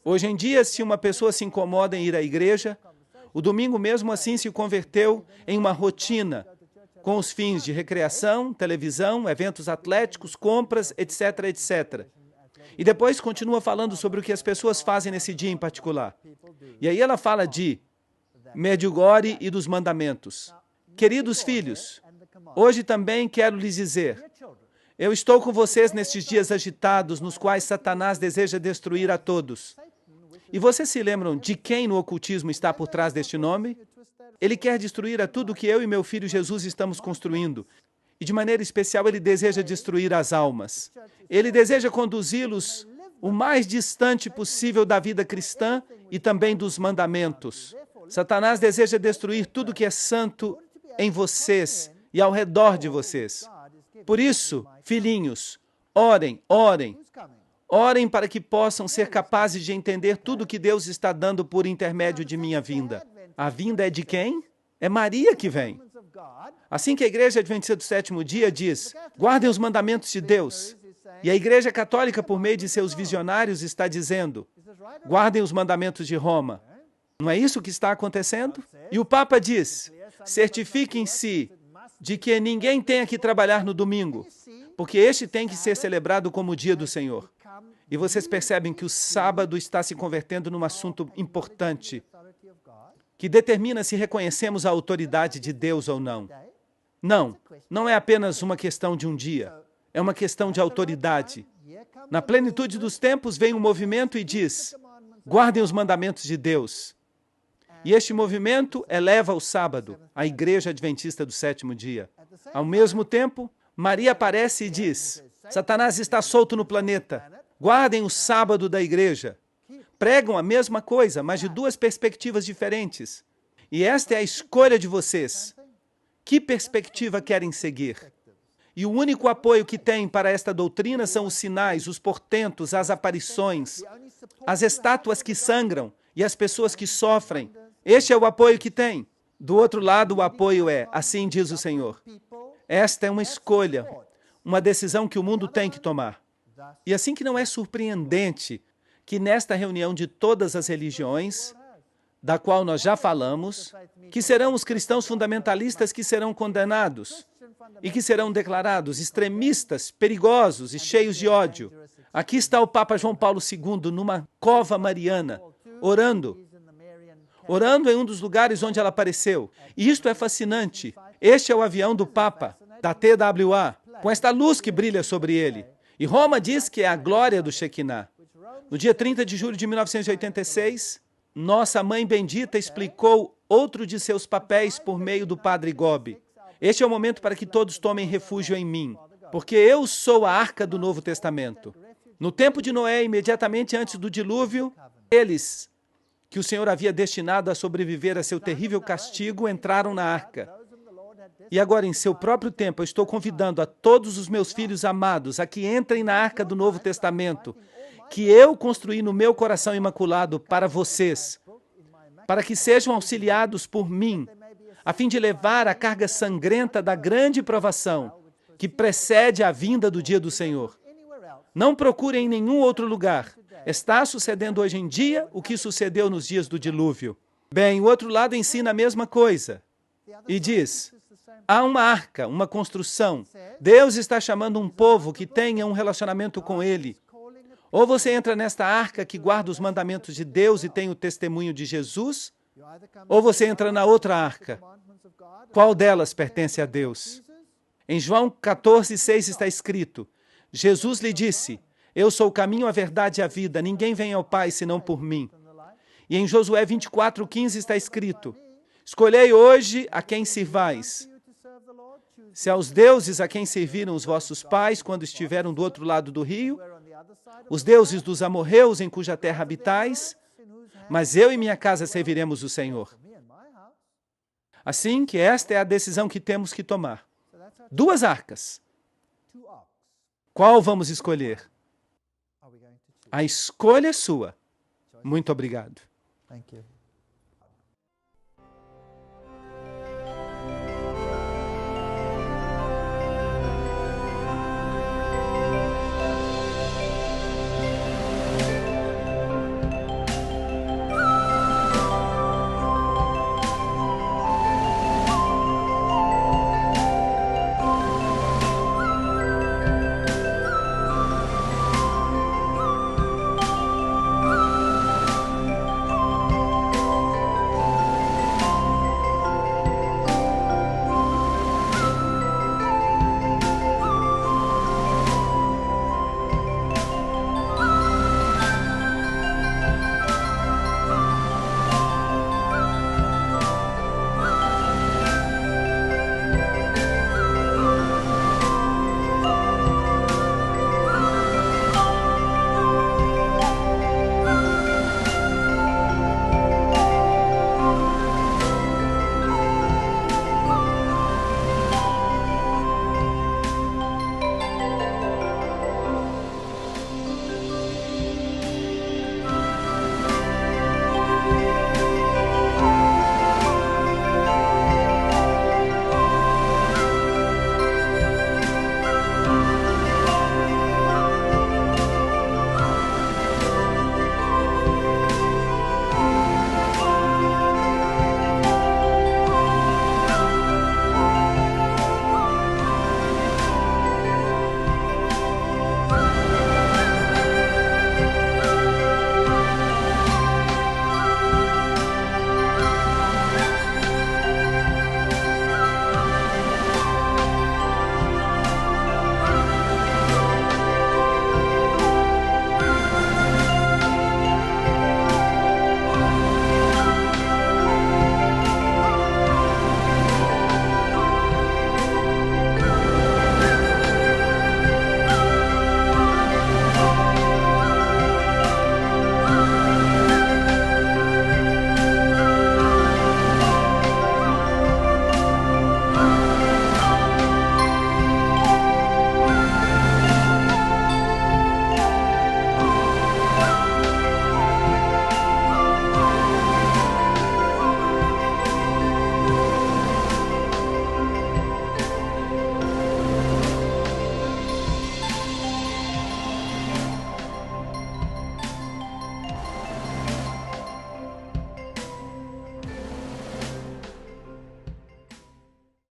Hoje em dia, se uma pessoa se incomoda em ir à igreja, o domingo mesmo assim se converteu em uma rotina, com os fins de recreação, televisão, eventos atléticos, compras, etc., etc. E depois continua falando sobre o que as pessoas fazem nesse dia em particular. E aí ela fala de Medjugorje e dos mandamentos. Queridos filhos, hoje também quero lhes dizer, eu estou com vocês nestes dias agitados nos quais Satanás deseja destruir a todos. E vocês se lembram de quem no ocultismo está por trás deste nome? Ele quer destruir a tudo que eu e meu filho Jesus estamos construindo. E de maneira especial ele deseja destruir as almas. Ele deseja conduzi-los o mais distante possível da vida cristã e também dos mandamentos. Satanás deseja destruir tudo que é santo em vocês e ao redor de vocês. Por isso, filhinhos, orem, orem. Orem para que possam ser capazes de entender tudo que Deus está dando por intermédio de minha vinda. A vinda é de quem? É Maria que vem. Assim que a Igreja Adventista do Sétimo Dia diz, guardem os mandamentos de Deus. E a Igreja Católica, por meio de seus visionários, está dizendo: guardem os mandamentos de Roma. Não é isso que está acontecendo? E o Papa diz: certifiquem-se de que ninguém tenha que trabalhar no domingo, porque este tem que ser celebrado como o dia do Senhor. E vocês percebem que o sábado está se convertendo num assunto importante, que determina se reconhecemos a autoridade de Deus ou não. Não é apenas uma questão de um dia, é uma questão de autoridade. Na plenitude dos tempos vem um movimento e diz: guardem os mandamentos de Deus. E este movimento eleva o sábado, a Igreja Adventista do Sétimo Dia. Ao mesmo tempo, Maria aparece e diz: Satanás está solto no planeta. Guardem o sábado da igreja. Pregam a mesma coisa, mas de duas perspectivas diferentes. E esta é a escolha de vocês. Que perspectiva querem seguir? E o único apoio que têm para esta doutrina são os sinais, os portentos, as aparições, as estátuas que sangram e as pessoas que sofrem. Este é o apoio que tem. Do outro lado, o apoio é: assim diz o Senhor. Esta é uma escolha, uma decisão que o mundo tem que tomar. E assim que não é surpreendente que nesta reunião de todas as religiões, da qual nós já falamos, que serão os cristãos fundamentalistas que serão condenados e que serão declarados extremistas, perigosos e cheios de ódio. Aqui está o Papa João Paulo II numa cova mariana, orando em um dos lugares onde ela apareceu. E isto é fascinante. Este é o avião do Papa, da TWA, com esta luz que brilha sobre ele. E Roma diz que é a glória do Shekinah. No dia 30 de julho de 1986, nossa Mãe Bendita explicou outro de seus papéis por meio do Padre Gobi. Este é o momento para que todos tomem refúgio em mim, porque eu sou a arca do Novo Testamento. No tempo de Noé, imediatamente antes do dilúvio, eles, que o Senhor havia destinado a sobreviver a seu terrível castigo, entraram na arca. E agora, em seu próprio tempo, eu estou convidando a todos os meus filhos amados a que entrem na arca do Novo Testamento, que eu construí no meu coração imaculado para vocês, para que sejam auxiliados por mim, a fim de levar a carga sangrenta da grande provação que precede a vinda do dia do Senhor. Não procurem em nenhum outro lugar. Está sucedendo hoje em dia o que sucedeu nos dias do dilúvio. Bem, o outro lado ensina a mesma coisa e diz: há uma arca, uma construção. Deus está chamando um povo que tenha um relacionamento com Ele. Ou você entra nesta arca que guarda os mandamentos de Deus e tem o testemunho de Jesus, ou você entra na outra arca. Qual delas pertence a Deus? Em João 14:6 está escrito: Jesus lhe disse: eu sou o caminho, a verdade e a vida. Ninguém vem ao Pai senão por mim. E em Josué 24:15 está escrito: escolhei hoje a quem sirvais. Se aos deuses a quem serviram os vossos pais quando estiveram do outro lado do rio, os deuses dos amorreus em cuja terra habitais, mas eu e minha casa serviremos o Senhor. Assim que esta é a decisão que temos que tomar. Duas arcas. Qual vamos escolher? A escolha é sua. Muito obrigado. Thank you.